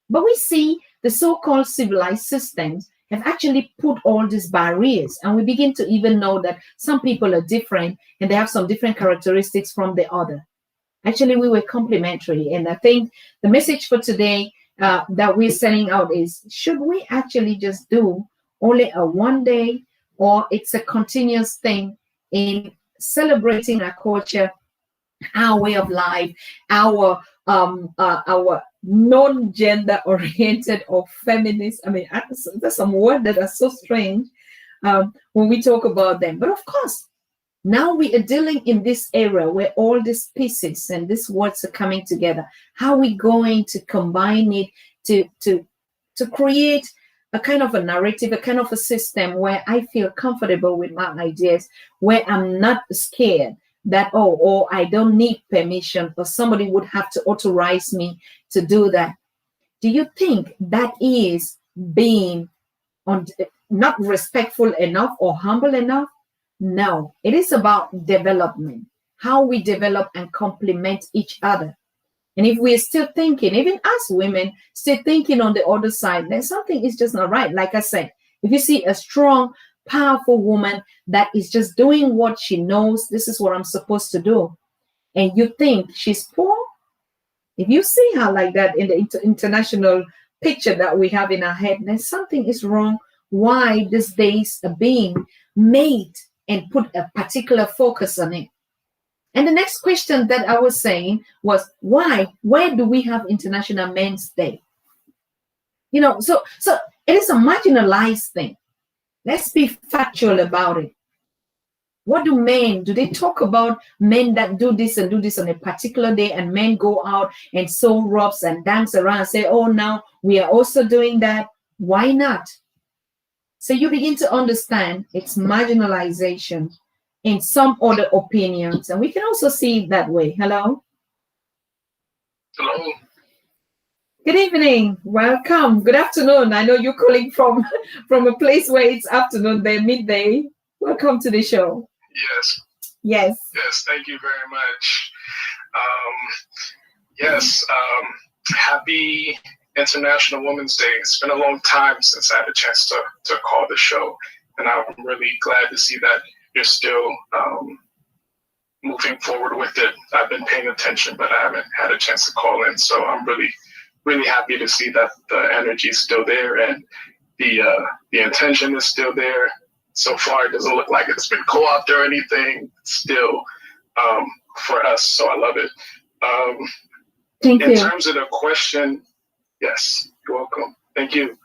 But we see the so-called civilized systems have actually put all these barriers. And we begin to even know that some people are different and they have some different characteristics from the other. Actually, we were complementary. And I think the message for today that we're sending out is, should we actually just do only a one day, or it's a continuous thing in celebrating our culture, our way of life, our non-gender oriented or feminist? I mean, there's some words that are so strange when we talk about them. But of course, now we are dealing in this era where all these pieces and these words are coming together. How are we going to combine it to create a kind of a narrative, a kind of a system where I feel comfortable with my ideas, where I'm not scared that, or I don't need permission, or somebody would have to authorize me to do that? Do you think that is being not respectful enough or humble enough? No, it is about development, how we develop and complement each other. And if we're still thinking, even us women, still thinking on the other side, then something is just not right. Like I said, if you see a strong, powerful woman that is just doing what she knows, this is what I'm supposed to do, and you think she's poor, if you see her like that in the international picture that we have in our head, then something is wrong. Why these days are being made and put a particular focus on it. And the next question that I was saying was, why? Where do we have International Men's Day? So it is a marginalized thing. Let's be factual about it. What do they talk about men that do this and do this on a particular day, and men go out and sew ropes and dance around and say, oh, now we are also doing that. Why not? So you begin to understand it's marginalization in some other opinions. And we can also see it that way. Hello? Hello. Good evening. Welcome. Good afternoon. I know you're calling from a place where it's afternoon, there, midday. Welcome to the show. Yes. Yes. Yes, thank you very much. Happy International Women's Day. It's been a long time since I had a chance to call the show, and I'm really glad to see that you're still moving forward with it. I've been paying attention, but I haven't had a chance to call in, so I'm really, really happy to see that the energy is still there and the intention is still there. So far, it doesn't look like it's been co-opted or anything. Still for us. So I love it. Thank In you. terms of the question, yes, you're welcome. Thank you.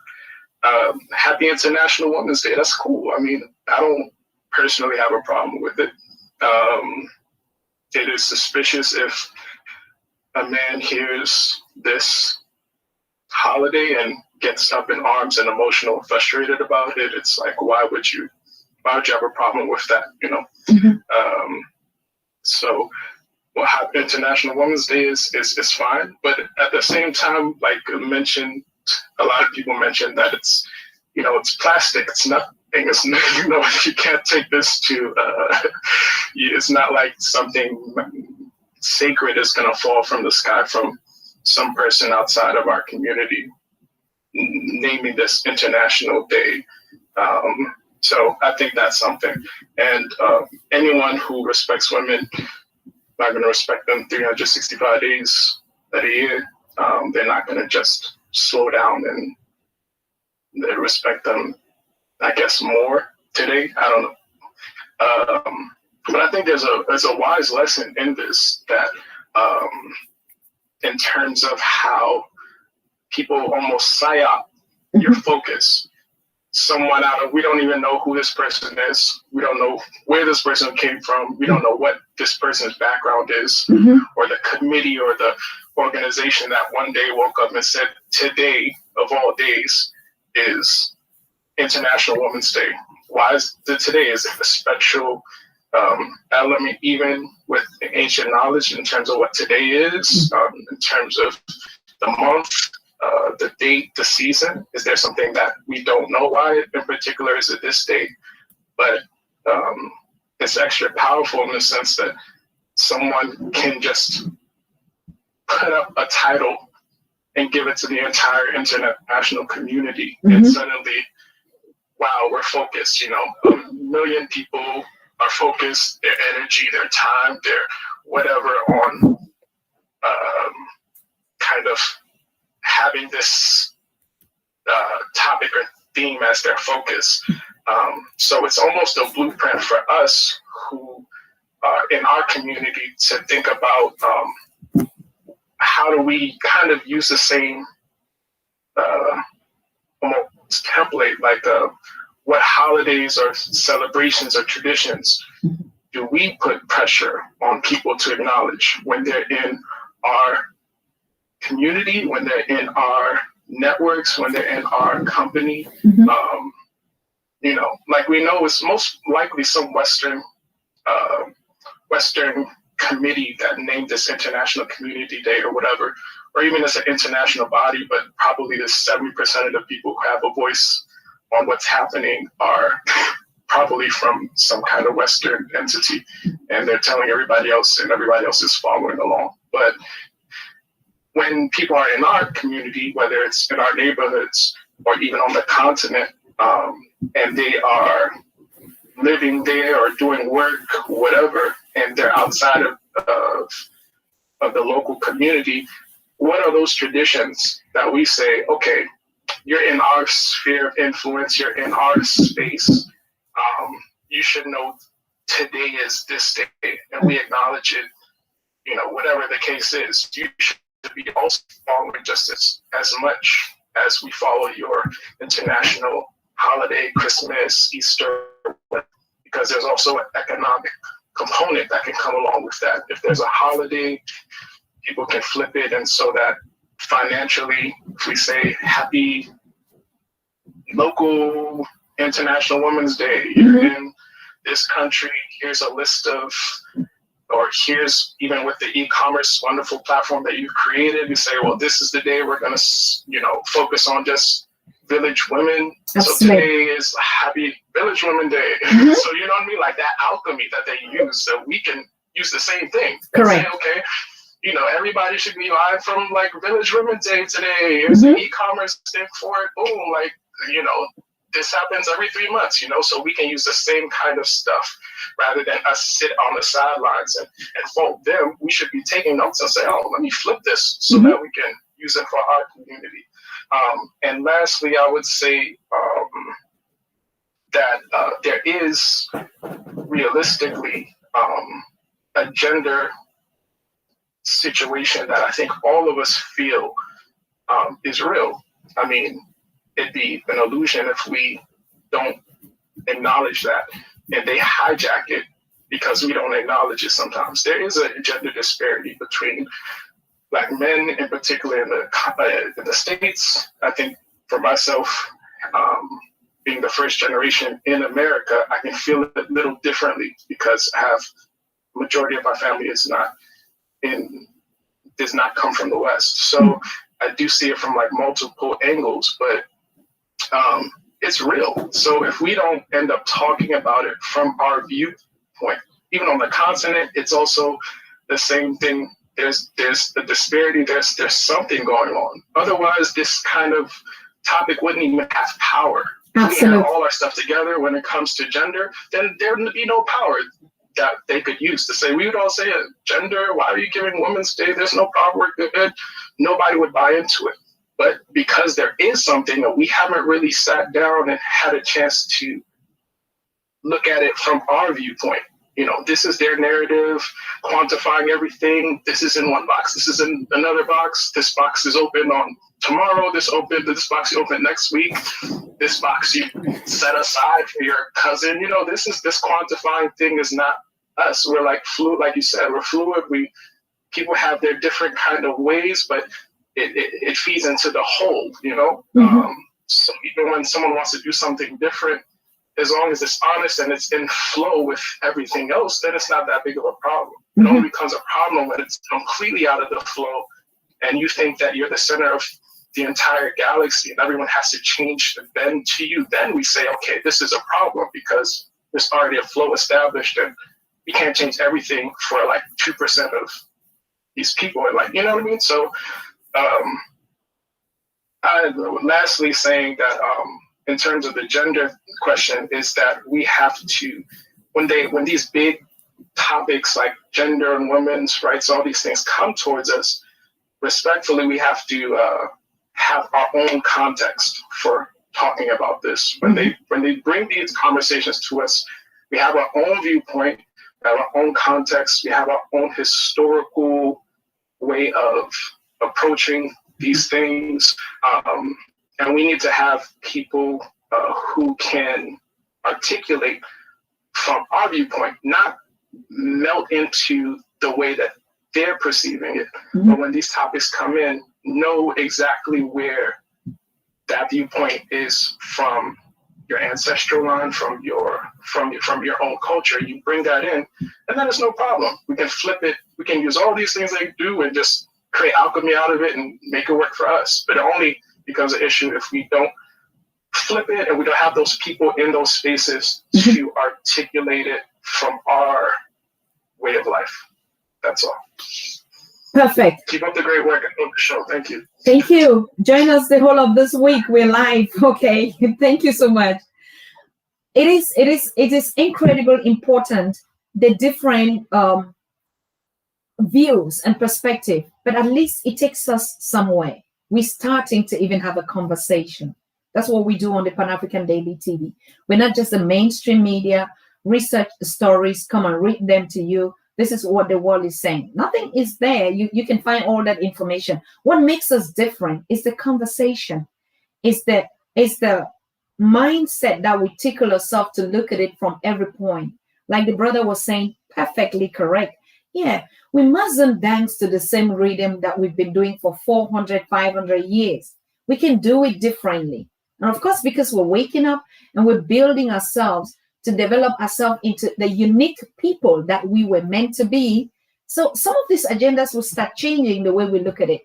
Happy International Women's Day. That's cool. I mean, I don't personally have a problem with it. It is suspicious if a man hears this holiday and gets up in arms and emotional and frustrated about it. It's like, why would you have a problem with that, you know? So what happened International Women's Day is fine, but at the same time, like mentioned, a lot of people mentioned that it's, you know, it's plastic. It's nothing. It's, you know, you can't take this to. It's not like something sacred is going to fall from the sky from some person outside of our community, naming this International Day. So I think that's something. And anyone who respects women, not going to respect them 365 days of the year. They're not going to just slow down and they respect them, I guess, more today. I don't know. But I think there's a wise lesson in this that in terms of how people almost psyop your focus. Someone we don't even know who this person is. We don't know where this person came from. We don't know what this person's background is, or the committee or the organization that one day woke up and said, today of all days is International Women's Day. Why is it today? Is it a special element, even with the ancient knowledge in terms of what today is, in terms of the month, the date, the season? Is there something that we don't know why in particular is it this day? But it's extra powerful in the sense that someone can just put up a title and give it to the entire international community, and suddenly, wow, we're focused. You know, 1 million people are focused, their energy, their time, their whatever on kind of having this topic or theme as their focus. So it's almost a blueprint for us who are in our community to think about how do we kind of use the same template, like what holidays or celebrations or traditions do we put pressure on people to acknowledge when they're in our community, when they're in our networks, when they're in our company? You know, like we know it's most likely some Western committee that named this International Community Day or whatever, or even as an international body, but probably the 70% of the people who have a voice on what's happening are probably from some kind of Western entity, and they're telling everybody else, and everybody else is following along. But when people are in our community, whether it's in our neighborhoods or even on the continent, and they are living there or doing work, whatever, and they're outside of the local community, what are those traditions that we say, okay, you're in our sphere of influence, you're in our space, you should know today is this day, and we acknowledge it, you know, whatever the case is. You should be also following just as much as we follow your international holiday, Christmas, Easter, because there's also an economic component that can come along with that. If there's a holiday, people can flip it, and so that financially, if we say happy local International Women's Day, you're in this country, here's a list of, or here's even with the e-commerce wonderful platform that you've created, you say, well, this is the day we're going to, you know, focus on just village women. So today is Happy Village Women Day. So you know what I mean? Like that alchemy that they use, so we can use the same thing. Correct. Say, okay, you know, everybody should be live from like Village Women's Day today. Here's the e-commerce thing for it. Boom, like, you know, this happens every 3 months, you know, so we can use the same kind of stuff rather than us sit on the sidelines and fault them. We should be taking notes and say, oh, let me flip this so that we can use it for our community. And lastly, I would say that there is realistically a gender situation that I think all of us feel is real. I mean, it'd be an illusion if we don't acknowledge that, and they hijack it because we don't acknowledge it sometimes. There is a gender disparity between Black men, in particular in the States. I think for myself, being the first generation in America, I can feel it a little differently because I have majority of my family does not come from the West. So I do see it from like multiple angles, but it's real. So if we don't end up talking about it from our viewpoint, even on the continent, it's also the same thing. There's the disparity. There's something going on. Otherwise, this kind of topic wouldn't even have power. If we had all our stuff together when it comes to gender, then there would be no power that they could use to say, we would all say, gender, why are you giving Women's Day? There's no problem, we're good. Nobody would buy into it. But because there is something that we haven't really sat down and had a chance to look at it from our viewpoint. You know, this is their narrative, quantifying everything. This is in one box. This is in another box. This box is open on tomorrow. This box is open next week. This box you set aside for your cousin. You know, this quantifying thing is not us. We're like fluid, like you said. We're fluid. People have their different kind of ways, but it feeds into the whole. You know, so even when someone wants to do something different, as long as it's honest and it's in flow with everything else, then it's not that big of a problem. It only becomes a problem when it's completely out of the flow and you think that you're the center of the entire galaxy and everyone has to change and bend to you. Then we say, okay, this is a problem because there's already a flow established and you can't change everything for like 2% of these people. And like, you know what I mean? So lastly saying that in terms of the gender question is that we have to, when these big topics like gender and women's rights, all these things come towards us, respectfully, we have to have our own context for talking about this. When they bring these conversations to us, we have our own viewpoint, we have our own context, we have our own historical way of approaching these things. And we need to have people who can articulate from our viewpoint, not melt into the way that they're perceiving it. But when these topics come in, know exactly where that viewpoint is from your ancestral line, from your own culture. You bring that in, and then it's no problem. We can flip it. We can use all these things they do and just create alchemy out of it and make it work for us. But it only becomes an issue if we don't flip it and we don't have those people in those spaces to articulate it from our way of life. That's all. Perfect. Keep up the great work on the show. Thank you. Thank you. Join us the whole of this week. We're live. Okay. Thank you so much. It is incredibly important, the different views and perspective, but at least it takes us somewhere. We're starting to even have a conversation. That's what we do on the Pan-African Daily TV. We're not just the mainstream media, research the stories, come and read them to you. This is what the world is saying. Nothing is there. You can find all that information. What makes us different is the conversation. It's the mindset that we tickle ourselves to look at it from every point. Like the brother was saying, perfectly correct. Yeah, we mustn't dance to the same rhythm that we've been doing for 400, 500 years. We can do it differently. And of course, because we're waking up and we're building ourselves to develop ourselves into the unique people that we were meant to be. So some of these agendas will start changing the way we look at it.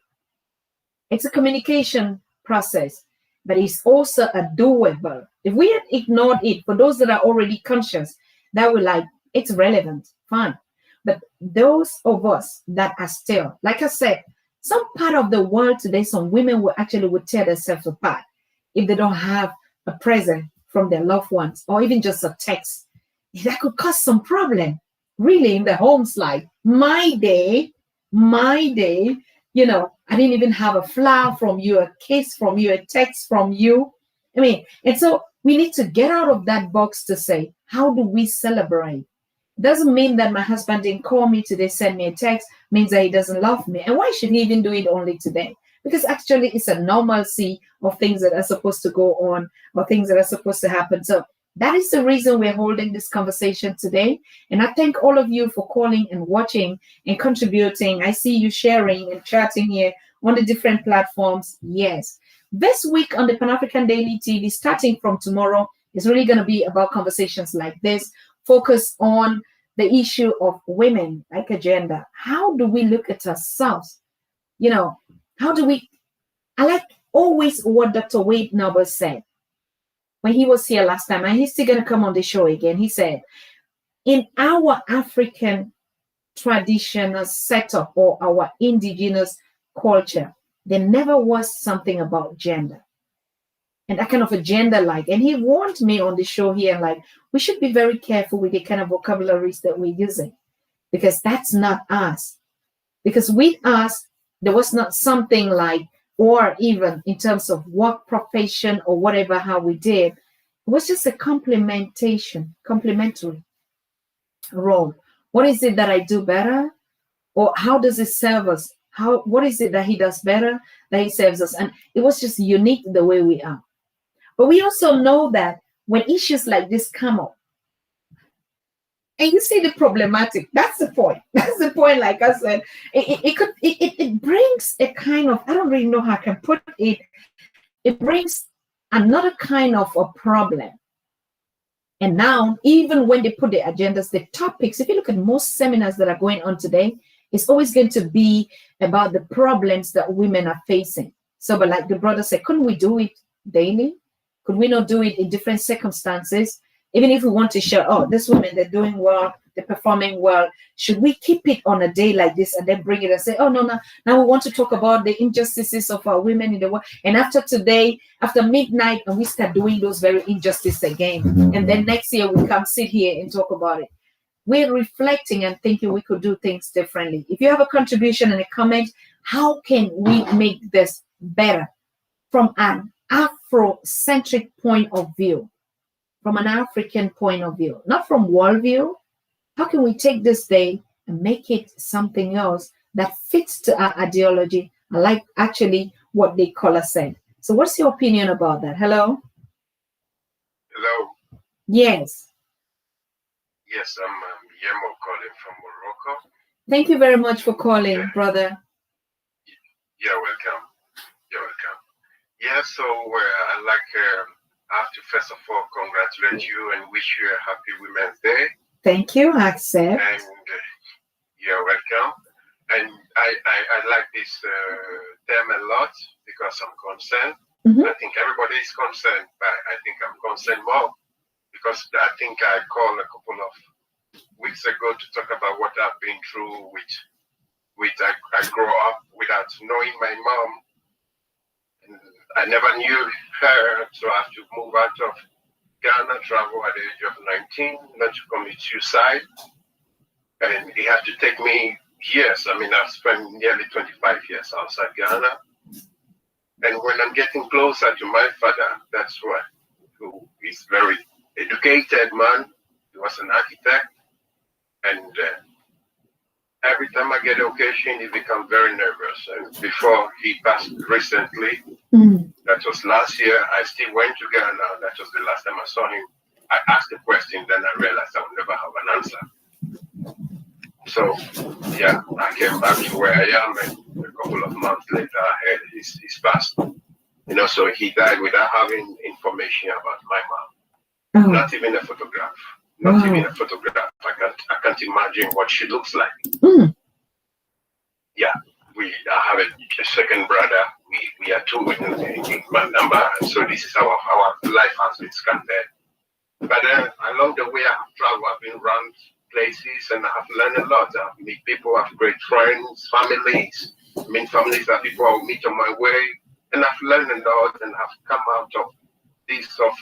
It's a communication process, but it's also a doable. If we had ignored it, for those that are already conscious, that were like, it's relevant, fine. But those of us that are still, like I said, some part of the world today, some women would tear themselves apart if they don't have a present from their loved ones, or even just a text. That could cause some problem, really, in the homes. Like my day, you know, I didn't even have a flower from you, a kiss from you, a text from you. I mean, and so we need to get out of that box to say, how do we celebrate? Doesn't mean that my husband didn't call me today, send me a text, means that he doesn't love me. And why should he even do it only today? Because actually it's a normalcy of things that are supposed to go on or things that are supposed to happen. So that is the reason we're holding this conversation today. And I thank all of you for calling and watching and contributing. I see you sharing and chatting here on the different platforms. Yes. This week on the Pan African Daily TV, starting from tomorrow, is really going to be about conversations like this, focus on the issue of women, like agenda. How do we look at ourselves? You know, how do we? I like always what Dr. Wade Noble said when he was here last time, and he's still going to come on the show again. He said, in our African traditional setup or our indigenous culture, there never was something about gender and that kind of a gender like. And he warned me on the show here, like, we should be very careful with the kind of vocabularies that we're using because that's not us. Because with us, there was not something like, or even in terms of work profession or whatever, how we did, it was just a complementary role. What is it that I do better? Or how does it serve us? What is it that he does better that he serves us? And it was just unique the way we are. But we also know that when issues like this come up, and you see the problematic, that's the point. That's the point, like I said, it brings a kind of, I don't really know how I can put it, it brings another kind of a problem. And now, even when they put the agendas, the topics, if you look at most seminars that are going on today, it's always going to be about the problems that women are facing. So, but like the brother said, couldn't we do it daily? Could we not do it in different circumstances? Even if we want to show, oh, this woman, they're doing well, they're performing well. Should we keep it on a day like this and then bring it and say, oh, no, now we want to talk about the injustices of our women in the world. And after today, after midnight, and we start doing those very injustices again. And then next year we come sit here and talk about it. We're reflecting and thinking we could do things differently. If you have a contribution and a comment, how can we make this better from an Afrocentric point of view, from an African point of view, not from worldview? How can we take this day and make it something else that fits to our ideology? I like actually what the caller said. So what's your opinion about that? Hello? Hello. Yes. Yes, I'm Yemo calling from Morocco. Thank you very much for calling, brother. You're welcome. You're welcome. Yeah, so I have to first of all congratulate you and wish you a happy Women's Day. Thank you. I accept. And you're welcome. And I like this term a lot because I'm concerned. I think everybody is concerned, but I think I'm concerned more because I think I called a couple of weeks ago to talk about what I've been through with I grew up without knowing my mom. And I never knew her, so I have to move out of Ghana, travel at the age of 19, not to commit suicide. And it had to take me years. I mean, I've spent nearly 25 years outside Ghana. And when I'm getting closer to my father, that's what, who is very educated man. He was an architect. And every time I get an occasion, he becomes very nervous. And before he passed recently, that was last year, I still went to Ghana. That was the last time I saw him. I asked a question, then I realized I would never have an answer. So, yeah, I came back to where I am, and a couple of months later, I heard he's passed. You know, so he died without having information about my mom. Not even a photograph. Not even a photograph. I can't imagine what she looks like. Yeah, I have a second brother. We are two in my number, and so this is how our life has been scattered. But then along the way, I have traveled. I've been around places, and I have learned a lot. I've met people, I have great friends, families. I mean, families that people I will meet on my way, and I've learned a lot, and have come out of this of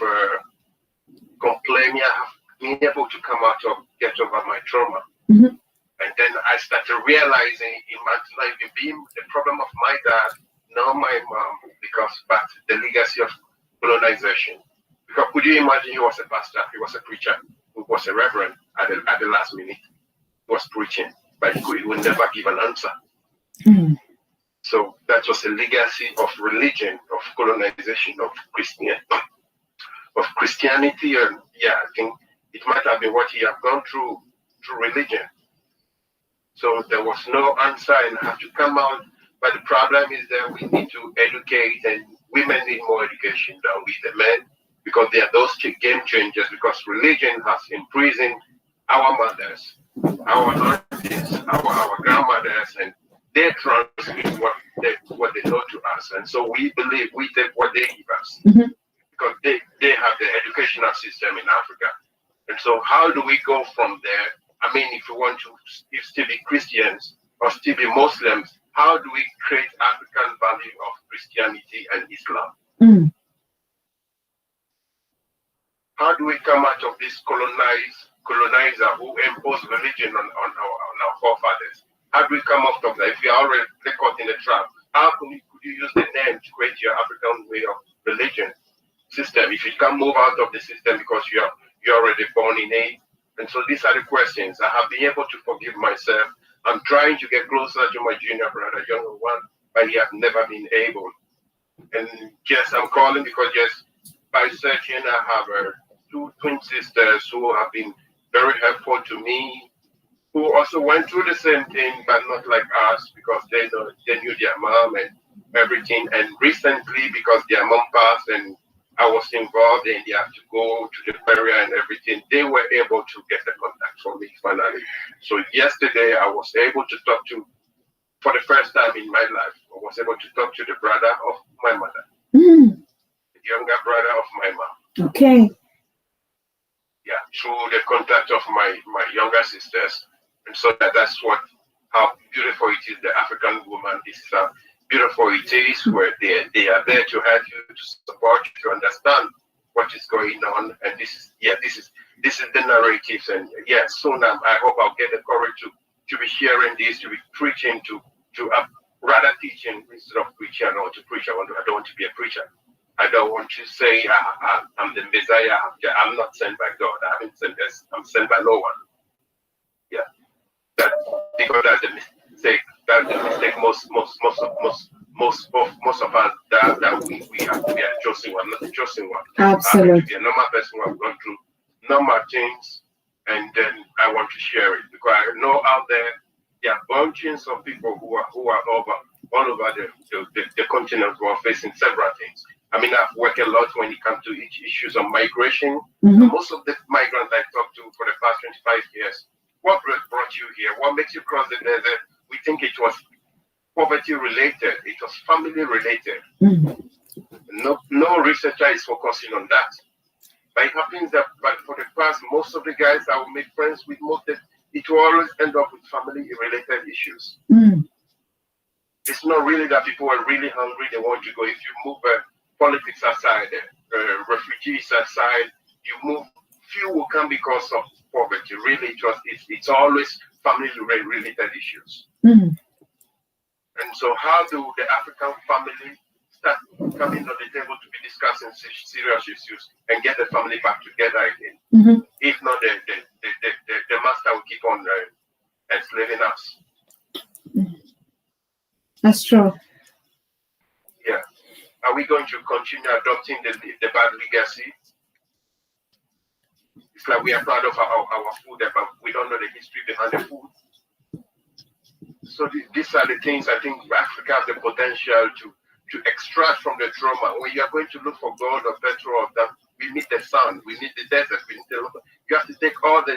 complaining. I have been able to come out of get over my trauma. And then I started realizing it might not even be the problem of my dad, nor my mom, but the legacy of colonization. Because could you imagine he was a pastor, he was a preacher, he who was a reverend at the last minute, was preaching, but he would never give an answer. So that was a legacy of religion, of colonization, of Christianity, and yeah, I think it might have been what he had gone through religion. So there was no answer and had to come out. But the problem is that we need to educate, and women need more education than we, the men, because they are those game changers, because religion has imprisoned our mothers, our aunties, our grandmothers, and they transmit what they know to us. And so we believe we take what they give us, because they have the educational system in Africa. And so how do we go from there? I mean, if we want to still be Christians or still be Muslims, how do we create African value of Christianity and Islam? How do we come out of this colonizer who imposed religion on our forefathers? How do we come out of that? If you are already caught in a trap, how could you use the name to create your African way of religion system if you can't move out of the system because you're already born in it? And so these are the questions. I have been able to forgive myself. I'm trying to get closer to my junior brother, younger one, but he has never been able. And yes, I'm calling because just by searching, I have two twin sisters who have been very helpful to me, who also went through the same thing, but not like us, because they knew their mom and everything. And recently, because their mom passed and I was involved and they had to go to the burial and everything, they were able to get the contact for me finally. So yesterday I was able to talk to, for the first time in my life, I was able to talk to the brother of my mother, the younger brother of my mom. Okay. Yeah, through the contact of my younger sisters. And so that's how beautiful it is, the African woman is. Beautiful it is, where they are there to help you, to support you, to understand what is going on. And this is the narratives. And soon I hope I'll get the courage to be sharing this, to be preaching, to rather teaching instead of preaching or to preach. I don't want to be a preacher. I don't want to say I'm the Messiah. I'm not sent by God. I haven't sent this. I'm sent by no one. Yeah, because that's the mistake. That's the mistake. Most of us that we have to be a chosen one, not a chosen one. Absolutely. I have to be a normal person who have gone through normal things, and then I want to share it because I know out there are bunches of people who are all over the continent who are facing several things. I mean, I've worked a lot when it comes to issues of migration. Most of the migrants I talked to for the past 25 years, what brought you here? What makes you cross the desert? We think it was poverty related. It was family related. No researcher is focusing on that. But it happens that for the past, most of the guys I will make friends with, it will always end up with family related issues. It's not really that people are really hungry, they want to go. If you move politics aside, refugees aside, you move, few will come because of poverty. Really, it's always family related issues. And so how do the African family start coming on the table to be discussing serious issues and get the family back together again? If not, the master will keep on enslaving us. That's true. Yeah. Are we going to continue adopting the bad legacy? It's like we are proud of our food, but we don't know the history behind the food. So these are the things I think Africa has the potential to extract from the trauma. When you are going to look for gold or petrol, that we need the sun, we need the desert, we need you have to take all the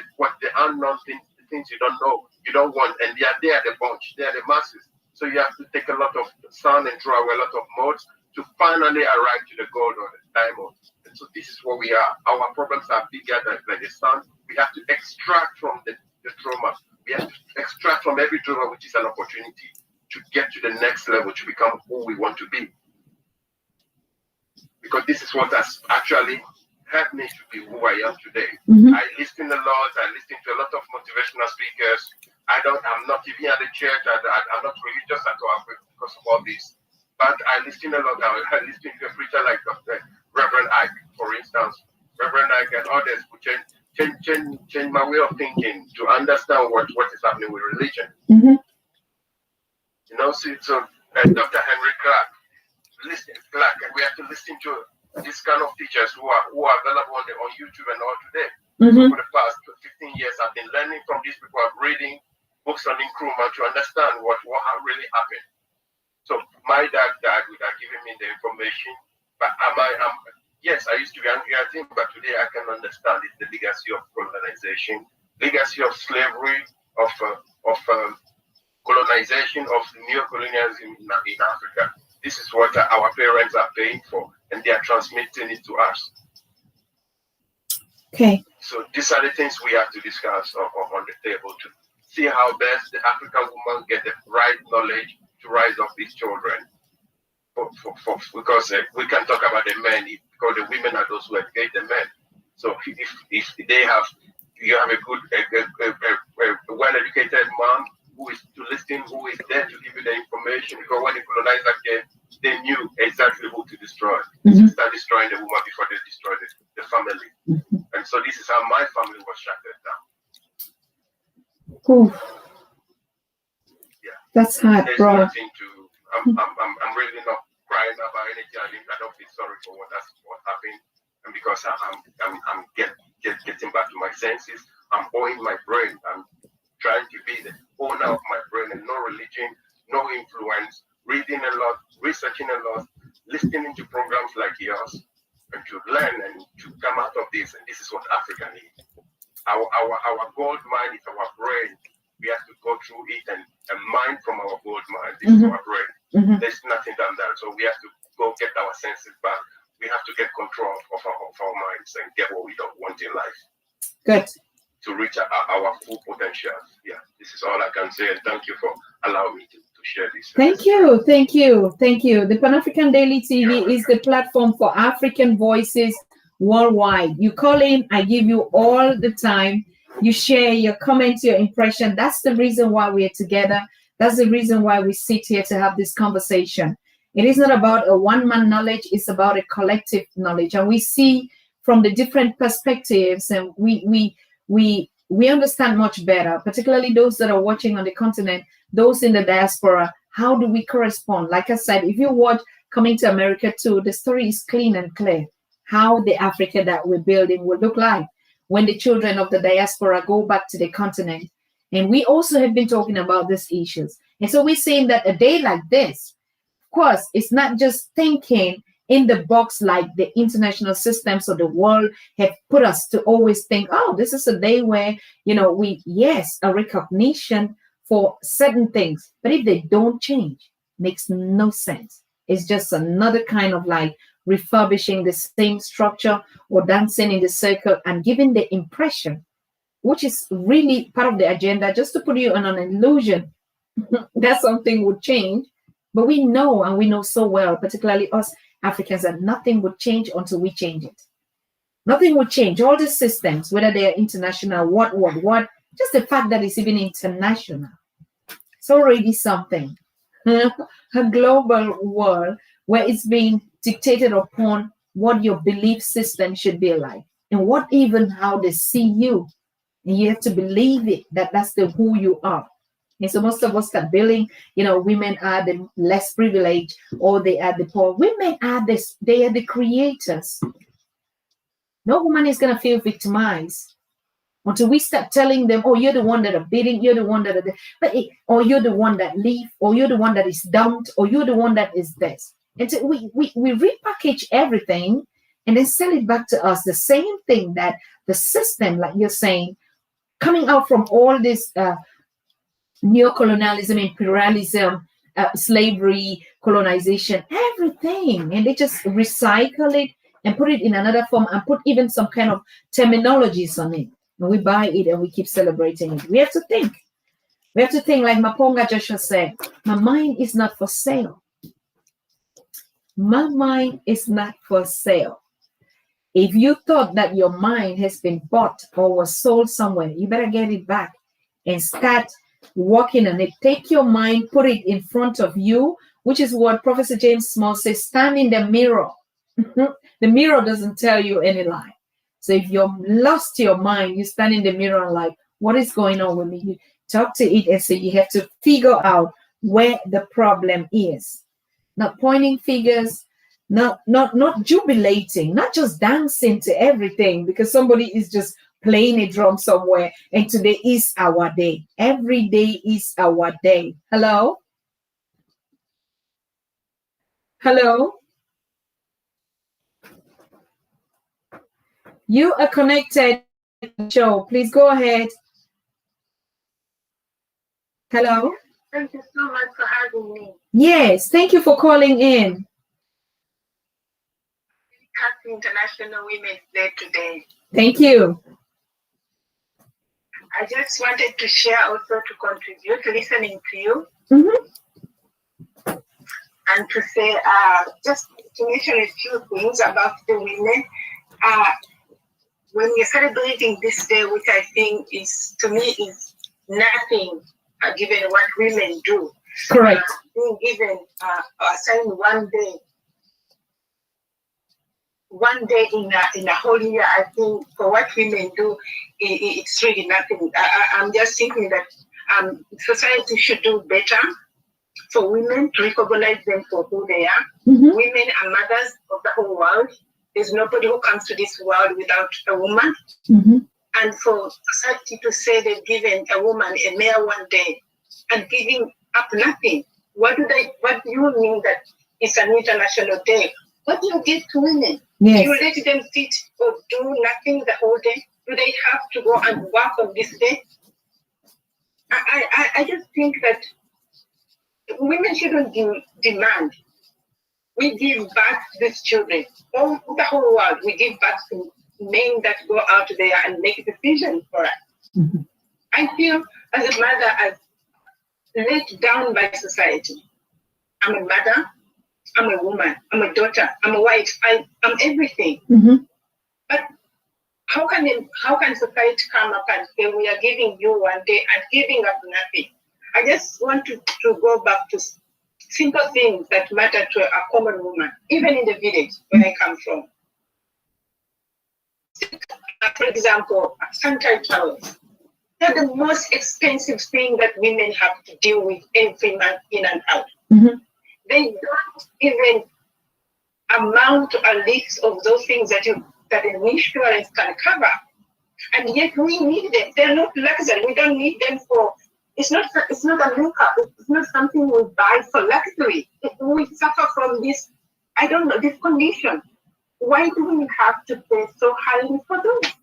unknown things, the things you don't know, you don't want, and they are the bunch, they are the masses. So you have to take a lot of sun and throw away a lot of mud to finally arrive to the gold or the diamond. And so this is what we are. Our problems are bigger than the sun. We have to extract from the trauma. We have to extract from every trauma, which is an opportunity to get to the next level, to become who we want to be. Because this is what has actually helped me to be who I am today. I listen a lot. I listen to a lot of motivational speakers. I'm not even at the church. I'm not religious at all because of all this. But I listen a lot. I listen to a preacher like Reverend Ike, for instance. Reverend Ike and others change my way of thinking to understand what is happening with religion. Mm-hmm. You know, so Dr. Henry Clark, we have to listen to this kind of teachers who are available on YouTube and all today. Mm-hmm. For the past 15 years, I've been learning from these people. I'm reading books on Nkrumah to understand what really happened. So my dad died without giving me the information. But yes, I used to be angry at him, but today I can understand it's the legacy of colonization, legacy of slavery, of colonization, of neo-colonialism in Africa. This is what our parents are paying for, and they are transmitting it to us. Okay. So these are the things we have to discuss on the table to see how best the African woman get the right knowledge to rise up these children. Because we can talk about the men, because the women are those who educate the men. So if you have a good, a well-educated mom who is to listen, who is there to give you the information, because when the colonizer came, they knew exactly who to destroy. Mm-hmm. Start destroying the woman before they destroy the family. Mm-hmm. And so this is how my family was shattered down. Ooh. Yeah. That's hard, There's bro. nothing to. I'm really not crying about anything. I don't feel sorry for what happened, and because I'm getting back to my senses. I'm owning my brain. I'm trying to be the owner of my brain, and no religion, no influence. Reading a lot, researching a lot, listening to programs like yours, and to learn and to come out of this. And this is what Africa needs. Our gold mine is our brain. We have to go through it and mine from our gold mine. This is our brain. Mm-hmm. There's nothing than that. So we have to go get our senses back. We have to get control of our minds and get what we don't want in life. Good. To reach our full potential. Yeah, this is all I can say. And thank you for allowing me to share this. Thank you. The Pan-African Daily TV is the platform for African voices worldwide. You call in, I give you all the time. You share your comments, your impression. That's the reason why we're together. That's the reason why we sit here to have this conversation. It is not about a one-man knowledge. It's about a collective knowledge. And we see from the different perspectives, and we understand much better, particularly those that are watching on the continent, those in the diaspora. How do we correspond? Like I said, if you watch Coming to America too, the story is clean and clear. How the Africa that we're building will look like when the children of the diaspora go back to the continent. And we also have been talking about these issues. And so we're saying that a day like this, of course, it's not just thinking in the box like the international systems of the world have put us to always think, oh, this is a day where, a recognition for certain things. But if they don't change, makes no sense. It's just another kind of like refurbishing the same structure or dancing in the circle and giving the impression, which is really part of the agenda, just to put you on an illusion that something would change. But we know so well, particularly us Africans, that nothing would change until we change it. Nothing would change. All these systems, whether they are international, what, just the fact that it's even international, it's already something. A global world where it's being dictated upon what your belief system should be like and what even how they see you. And you have to believe it, that's who you are. And so most of us start building, women are the less privileged or they are the poor. Women are they are the creators. No woman is going to feel victimized until we start telling them, oh, you're the one that are beating, you're the one that are or you're the one that leave, or you're the one that is dumped, or you're the one that is this. And so we repackage everything and then sell it back to us. The same thing that the system, like you're saying, coming out from all this neocolonialism, imperialism, slavery, colonization, everything. And they just recycle it and put it in another form and put even some kind of terminologies on it. And we buy it and we keep celebrating it. We have to think. We have to think like Maponga Joshua said, my mind is not for sale. My mind is not for sale. If you thought that your mind has been bought or was sold somewhere, you better get it back and start working on it. Take your mind, put it in front of you, which is what Professor James Small says, stand in the mirror. The mirror doesn't tell you any lie. So if you're lost your mind, you stand in the mirror and like, what is going on with me? You talk to it and say you have to figure out where the problem is. Not pointing fingers, not jubilating, not just dancing to everything because somebody is just playing a drum somewhere and today is our day. Every day is our day. Hello? Hello? You are connected to the show. Please go ahead. Hello? Thank you so much for having me. Yes, thank you for calling in. Happy International Women's Day today. Thank you. I just wanted to share also to contribute listening to you and to say just to mention a few things about the women. When you're celebrating this day, which I think is, to me, is nothing given what women do. Correct. Being given assigned one day in a whole year, I think for what women do, it's really nothing. I'm just thinking that society should do better for women to recognize them for who they are. Women are mothers of the whole world. There's nobody who comes to this world without a woman. And for society to say they've given a woman a mere one day and giving up nothing, what do you mean that it's an international day? What do you give to women? Yes. Do you let them sit or do nothing the whole day? Do they have to go and work on this day? I just think that women shouldn't demand. We give birth to these children. All the whole world, we give birth to men that go out there and make decisions for us. I feel as a mother, as let down by society. I'm a mother, I'm a woman, I'm a daughter, I'm a wife, I'm everything. But how can society come up and say we are giving you one day and giving up nothing? I just want to go back to simple things that matter to a common woman, even in the village where I come from. For example, sanitary towels. They're the most expensive thing that women have to deal with every month in and out. They don't even amount to a list of those things that an insurance can cover. And yet we need them. They're not luxury. We don't need them for, it's not a makeup. It's not something we buy for luxury. We suffer from this, I don't know, this condition. Why do we have to pay so highly for those?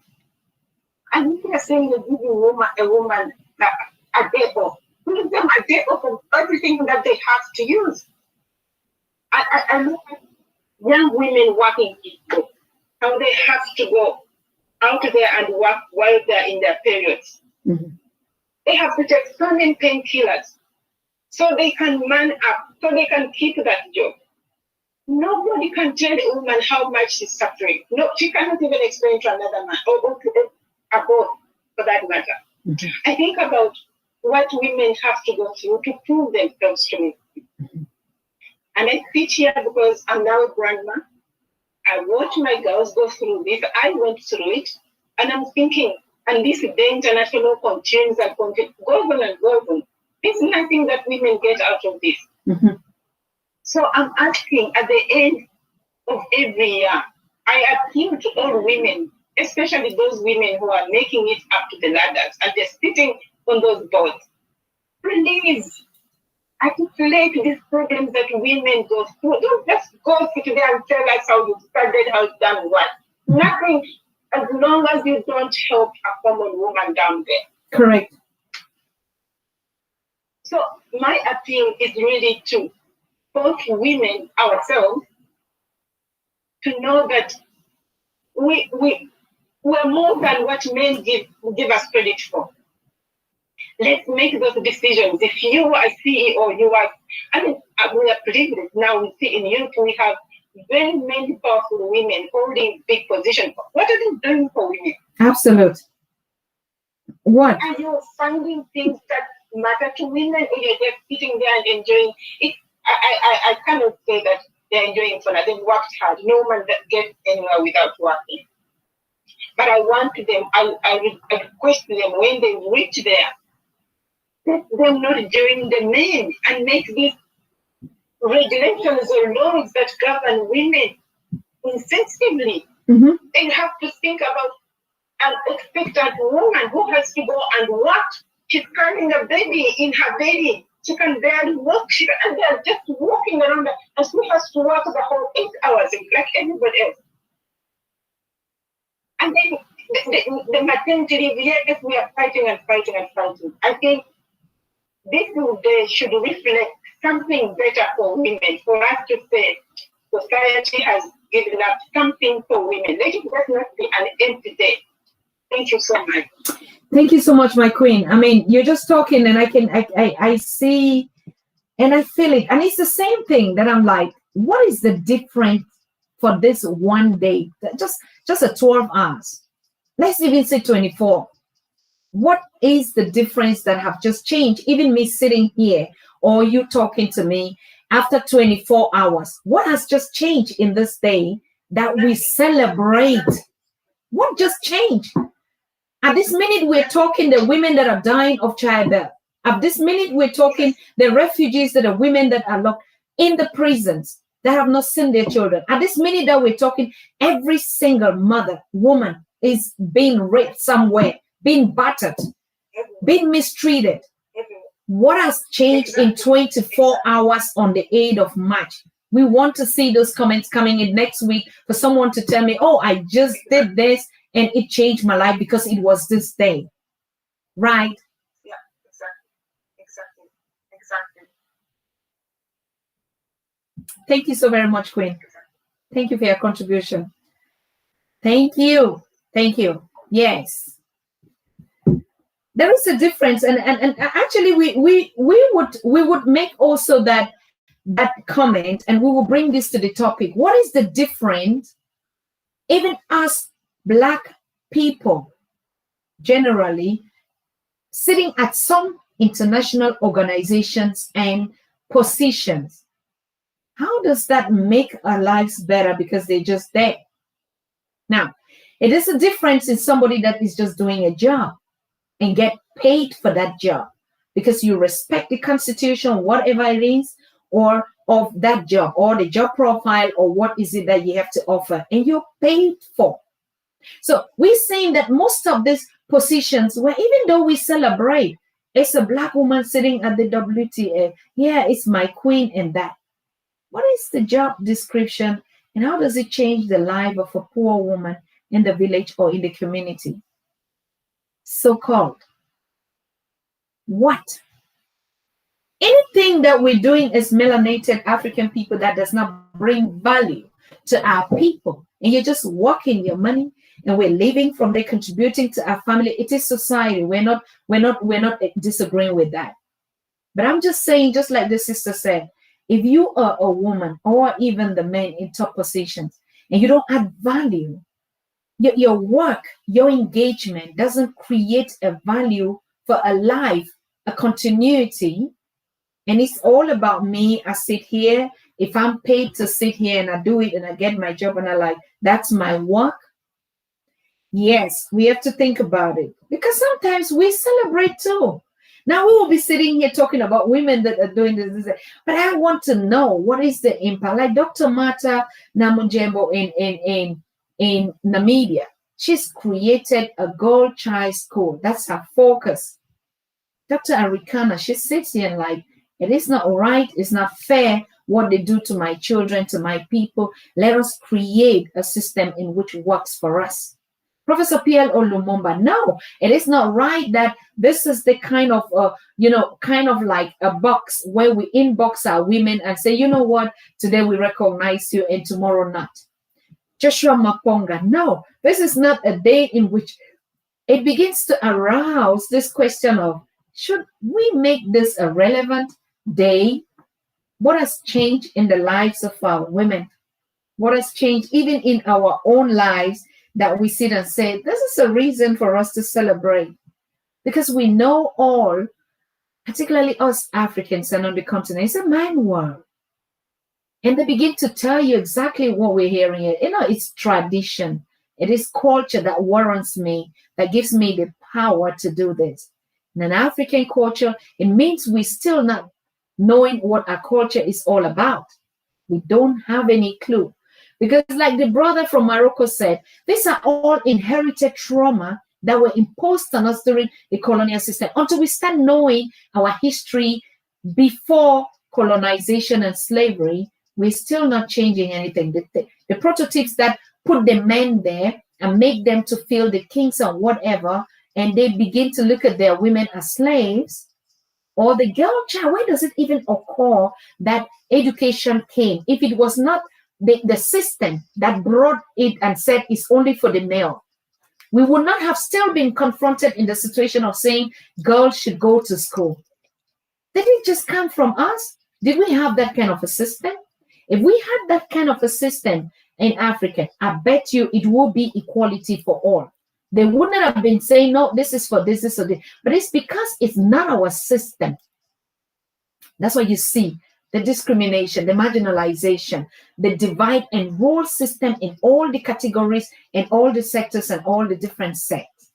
And if you're saying you're giving a woman a day off, give them a day off of everything that they have to use. I look at young women working people, how they have to go out there and work while they're in their periods. They have to take so many painkillers so they can man up, so they can keep that job. Nobody can tell a woman how much she's suffering. No, she cannot even explain to another man or to a boy for that matter. I think about what women have to go through to prove themselves to me. And I sit here because I'm now a grandma. I watch my girls go through this. I went through it. And I'm thinking, and this day international continues and continues, goes on and goes on. There's nothing that women get out of this. So I'm asking at the end of every year, I appeal to all women, especially those women who are making it up to the ladders and they're sitting on those boards. Please articulate these problems that women go through. Don't just go sit there and tell us how you started, how you done what. Nothing, as long as you don't help a common woman down there. Correct. So my appeal is really to both women ourselves to know that we're more than what men give us credit for. Let's make those decisions. If you are a CEO, we are privileged now. We see in Europe we have very many powerful women holding big positions. What are they doing for women? Absolute. What? Are you finding things that matter to women, or you're just sitting there and enjoying it? I cannot say that they're enjoying fun. They've worked hard. No one gets anywhere without working. But I want them, I request them when they reach there, let them not join the men and make these regulations or laws that govern women insensitively. They have to think about an expectant woman who has to go and work. She's carrying a baby in her belly. She can barely walk. And they're just walking around, and she has to work the whole 8 hours like everybody else. And then the maternity leave, yes, we are fighting and fighting and fighting. I think this day should reflect something better for women, for us to say society has given up something for women. Let it just not be an empty day. Thank you so much. Thank you so much, my queen. I mean, you're just talking, and I see, and I feel it, and it's the same thing that I'm like, what is the difference for this one day? Just a 12 hours. Let's even say 24. What is the difference that have just changed? Even me sitting here or you talking to me after 24 hours, what has just changed in this day that we celebrate? What just changed? At this minute, we're talking the women that are dying of childbirth. At this minute, we're talking the refugees, that are women that are locked in the prisons that have not seen their children. At this minute that we're talking, every single mother, woman is being raped somewhere, being battered, being mistreated. What has changed in 24 hours on the 8th of March? We want to see those comments coming in next week for someone to tell me, oh, I just did this and it changed my life because it was this day. Right? Yeah, exactly. Thank you so very much, Queen. Thank you for your contribution. Thank you. Yes. There is a difference, and actually we would make also that comment, and we will bring this to the topic. What is the difference, even us Black people generally, sitting at some international organizations and positions? How does that make our lives better because they're just there? Now, it is a difference in somebody that is just doing a job and get paid for that job because you respect the Constitution, whatever it is, or of that job, or the job profile, or what is it that you have to offer, and you're paid for. So we're saying that most of these positions, where even though we celebrate, it's a Black woman sitting at the WTA, yeah, it's my queen and that. What is the job description, and how does it change the life of a poor woman in the village or in the community? So-called. What? Anything that we're doing as melanated African people that does not bring value to our people, and you're just working your money, and we're living from there, contributing to our family. It is society. We're not disagreeing with that. But I'm just saying, just like the sister said, if you are a woman or even the men in top positions and you don't add value, your work, your engagement doesn't create a value for a life, a continuity, and it's all about me. I sit here. If I'm paid to sit here and I do it and I get my job and I like, that's my work. Yes, we have to think about it because sometimes we celebrate too. Now we will be sitting here talking about women that are doing this, but I want to know what is the impact. Like Dr. Martha Namunjembo in Namibia, she's created a girl child school. That's her focus. Dr. Arikana, she sits here and like, it is not right, it's not fair what they do to my children, to my people. Let us create a system in which works for us. Professor P.L. Olumumba, no, it is not right that this is the kind of, kind of like a box where we inbox our women and say, you know what, today we recognize you and tomorrow not. Joshua Maponga, no, this is not a day in which it begins to arouse this question of, should we make this a relevant day? What has changed in the lives of our women? What has changed even in our own lives that we sit and say, this is a reason for us to celebrate? Because we know all, particularly us Africans and on the continent, it's a man world. And they begin to tell you exactly what we're hearing. It's tradition. It is culture that warrants me, that gives me the power to do this. In an African culture, it means we're still not knowing what our culture is all about. We don't have any clue. Because like the brother from Morocco said, these are all inherited trauma that were imposed on us during the colonial system. Until we start knowing our history before colonization and slavery, we're still not changing anything. The prototypes that put the men there and make them to feel the kings or whatever, and they begin to look at their women as slaves, or the girl child, where does it even occur that education came? If it was not the system that brought it and said it's only for the male, we would not have still been confronted in the situation of saying girls should go to school. Did it just come from us? Did we have that kind of a system? If we had that kind of a system in Africa, I bet you it will be equality for all. They wouldn't have been saying, no, this is for this or this. But it's because it's not our system. That's why you see the discrimination, the marginalization, the divide and rule system in all the categories, in all the sectors and all the different sects.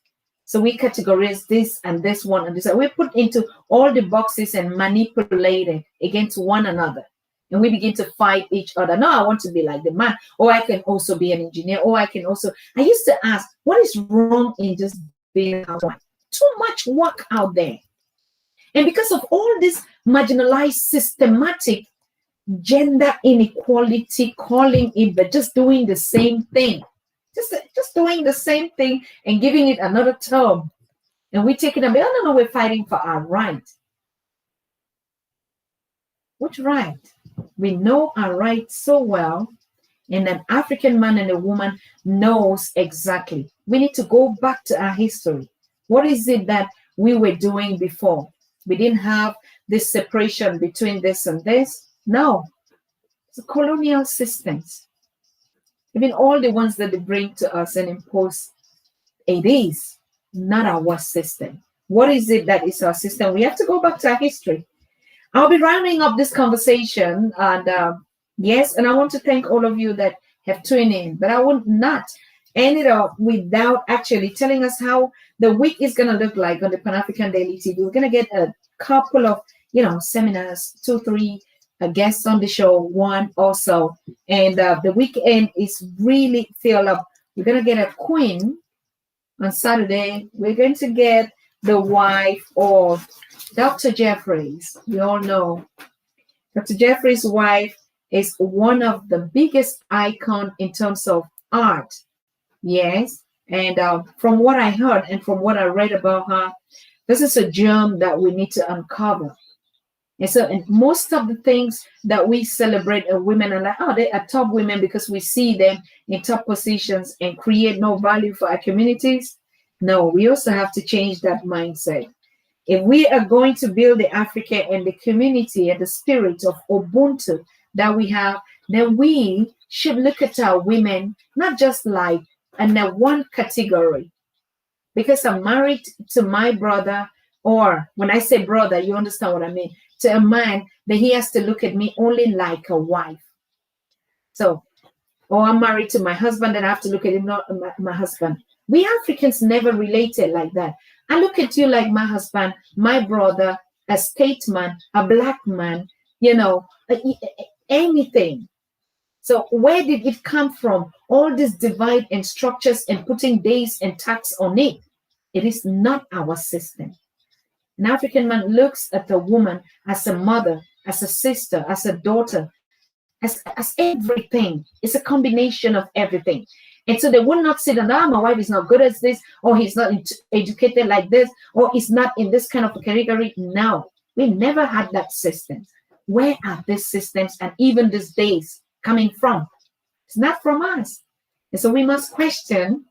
So we categorize this and this one and this. We're put into all the boxes and manipulated against one another. And we begin to fight each other. No, I want to be like the man. Or I can also be an engineer. Or I can also... I used to ask, what is wrong in just being a housewife? Too much work out there. And because of all this marginalized, systematic gender inequality, calling it, but just doing the same thing. Just doing the same thing and giving it another term. And we take it and be, oh, no, we're fighting for our right. Which right? We know our right so well, and an African man and a woman knows exactly. We need to go back to our history. What is it that we were doing before? We didn't have this separation between this and this. No, it's colonial systems. Even all the ones that they bring to us and impose, it is not our system. What is it that is our system? We have to go back to our history. I'll be rounding up this conversation, and yes, and I want to thank all of you that have tuned in, but I would not end it up without actually telling us how the week is going to look like on the Pan-African Daily TV. We're going to get a couple of, seminars, 2, 3 guests on the show, one also, and the weekend is really filled up. We're going to get a queen on Saturday. We're going to get the wife of Dr. Jeffries. We all know Dr. Jeffries' wife is one of the biggest icon in terms of art. Yes. And from what I heard and from what I read about her, this is a gem that we need to uncover. And so, and most of the things that we celebrate are women are like, oh, they are top women because we see them in top positions and create no value for our communities. No, we also have to change that mindset. If we are going to build the Africa and the community and the spirit of Ubuntu that we have, then we should look at our women, not just like in one category. Because I'm married to my brother, or when I say brother, you understand what I mean, to a man, that he has to look at me only like a wife. So, or I'm married to my husband, and I have to look at him not my husband. We Africans never related like that. I look at you like my husband, my brother, a statesman, a black man, anything. So where did it come from? All this divide and structures and putting days and tax on it. It is not our system. An African man looks at a woman as a mother, as a sister, as a daughter, as everything. It's a combination of everything. And so they will not say that, my wife is not good at this, or he's not educated like this, or he's not in this kind of a category. No, we never had that system. Where are these systems and even these days coming from? It's not from us. And so we must question,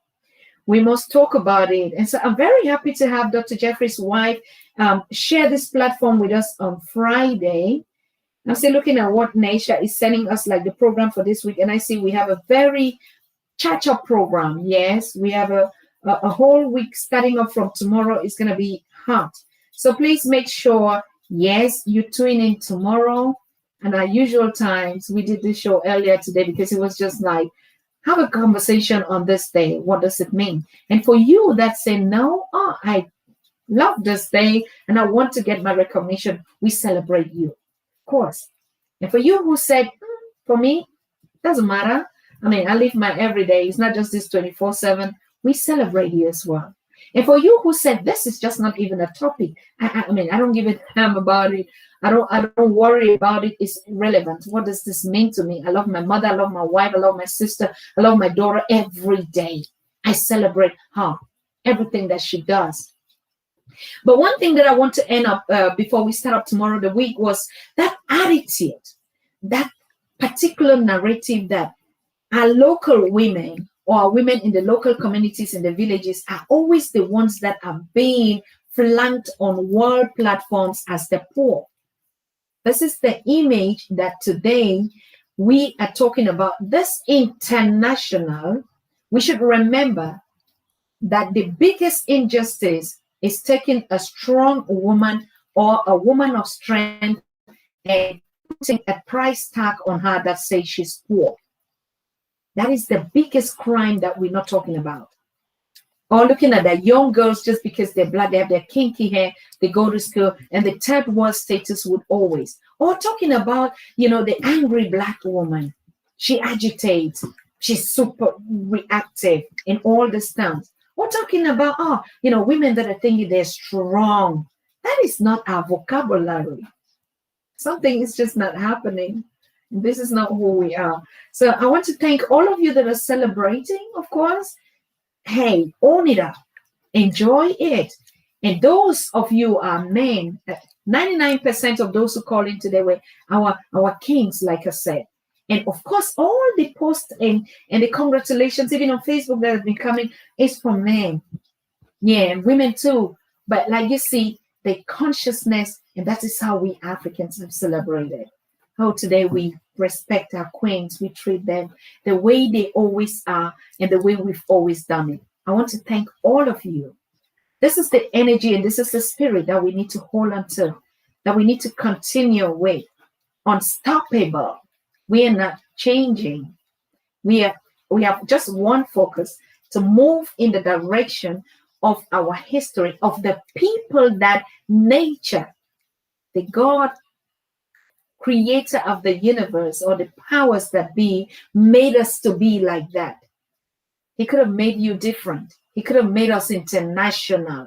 we must talk about it. And so I'm very happy to have Dr. Jeffries' wife share this platform with us on Friday. I'm still looking at what Naisha is sending us, like the program for this week. And I see we have a very catch-up program. Yes, we have a whole week starting up from tomorrow. It's going to be hot. So please make sure, yes, you tune in tomorrow. And our usual times, we did this show earlier today because it was just like Have a conversation on this day. What does it mean? And for you that say, no, I love this day and I want to get my recognition, we celebrate you, of course. And for you who said, for me, doesn't matter. I mean, I live my everyday. It's not just this 24/7. We celebrate you as well. And for you who said this is just not even a topic, I mean, I don't give a damn about it. I don't worry about it. It's irrelevant. What does this mean to me? I love my mother. I love my wife. I love my sister. I love my daughter every day. I celebrate her, everything that she does. But one thing that I want to end up before we start up tomorrow the week was that attitude, that particular narrative that our local women or women in the local communities in the villages are always the ones that are being flanked on world platforms as the poor. This is the image that today we are talking about. This international, we should remember that the biggest injustice is taking a strong woman or a woman of strength and putting a price tag on her that says she's poor. That is the biggest crime that we're not talking about. Or looking at the young girls just because they're black, they have their kinky hair, they go to school, and the third world status would always. Or talking about, the angry black woman. She agitates, she's super reactive in all the stunts. We're talking about, women that are thinking they're strong. That is not our vocabulary. Something is just not happening. This is not who we are. So I want to thank all of you that are celebrating, of course. Hey, own it up. Enjoy it. And those of you are men, 99% of those who call in today were our kings, like I said. And of course, all the posts and the congratulations, even on Facebook that have been coming, is from men. Yeah, and women too. But like you see, the consciousness, and that is how we Africans have celebrated. How today we respect our queens, we treat them the way they always are and the way we've always done it. I want to thank all of you. This is the energy and this is the spirit that we need to hold on to, that we need to continue with. Unstoppable. We are not changing. We have just one focus, to move in the direction of our history, of the people that nature, the God creator of the universe, or the powers that be, made us to be like that. He could have made you different. He could have made us international.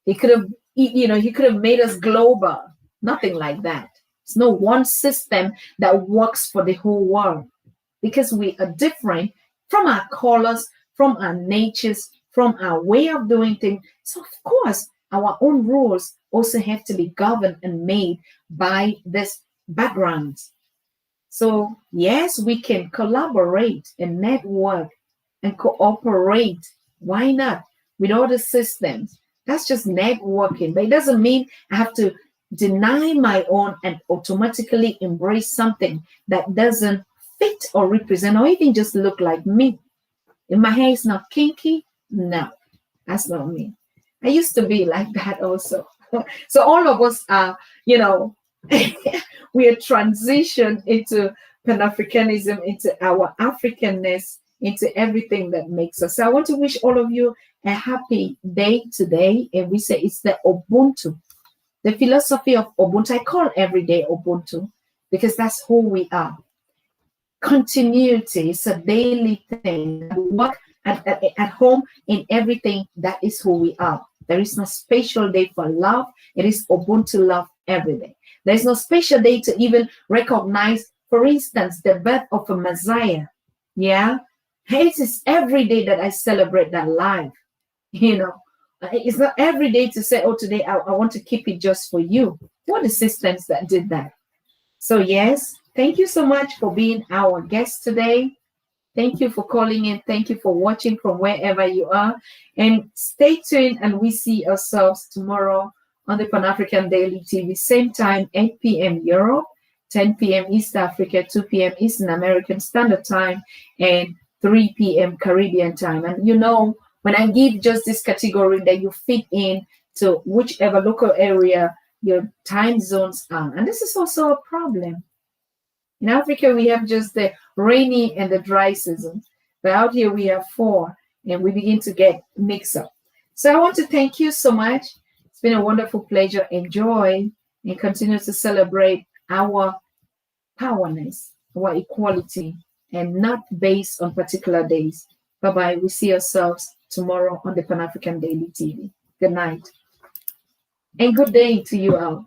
He could have, he could have made us global. Nothing like that. It's no one system that works for the whole world, because we are different from our colors, from our natures, from our way of doing things. So of course, our own rules also have to be governed and made by this background. So yes, we can collaborate and network and cooperate. Why not? With all the systems. That's just networking. But it doesn't mean I have to deny my own and automatically embrace something that doesn't fit or represent or even just look like me. If my hair is not kinky, no, that's not me. I used to be like that also. So all of us are, we are transitioned into Pan-Africanism, into our Africanness, into everything that makes us. So I want to wish all of you a happy day today. And we say it's the Ubuntu, the philosophy of Ubuntu. I call every day Ubuntu because that's who we are. Continuity is a daily thing. We work at home in everything. That is who we are. There is no special day for love. It is Ubuntu love every day. There is no special day to even recognize, for instance, the birth of a Messiah. Yeah. It is every day that I celebrate that life. It's not every day to say, oh, today I want to keep it just for you. What are the systems that did that? So yes, thank you so much for being our guest today. Thank you for calling in. Thank you for watching from wherever you are. And stay tuned, and we see ourselves tomorrow on the Pan-African Daily TV, same time, 8 p.m. Europe, 10 p.m. East Africa, 2 p.m. Eastern American Standard Time, and 3 p.m. Caribbean time. And when I give just this category that you fit in to whichever local area your time zones are. And this is also a problem. In Africa, we have just the rainy and the dry season. But out here we have 4, and we begin to get mixed up. So I want to thank you so much. It's been a wonderful pleasure. Enjoy and continue to celebrate our powerness, our equality, and not based on particular days. Bye-bye. We see ourselves tomorrow on the Pan-African Daily TV. Good night. And good day to you all.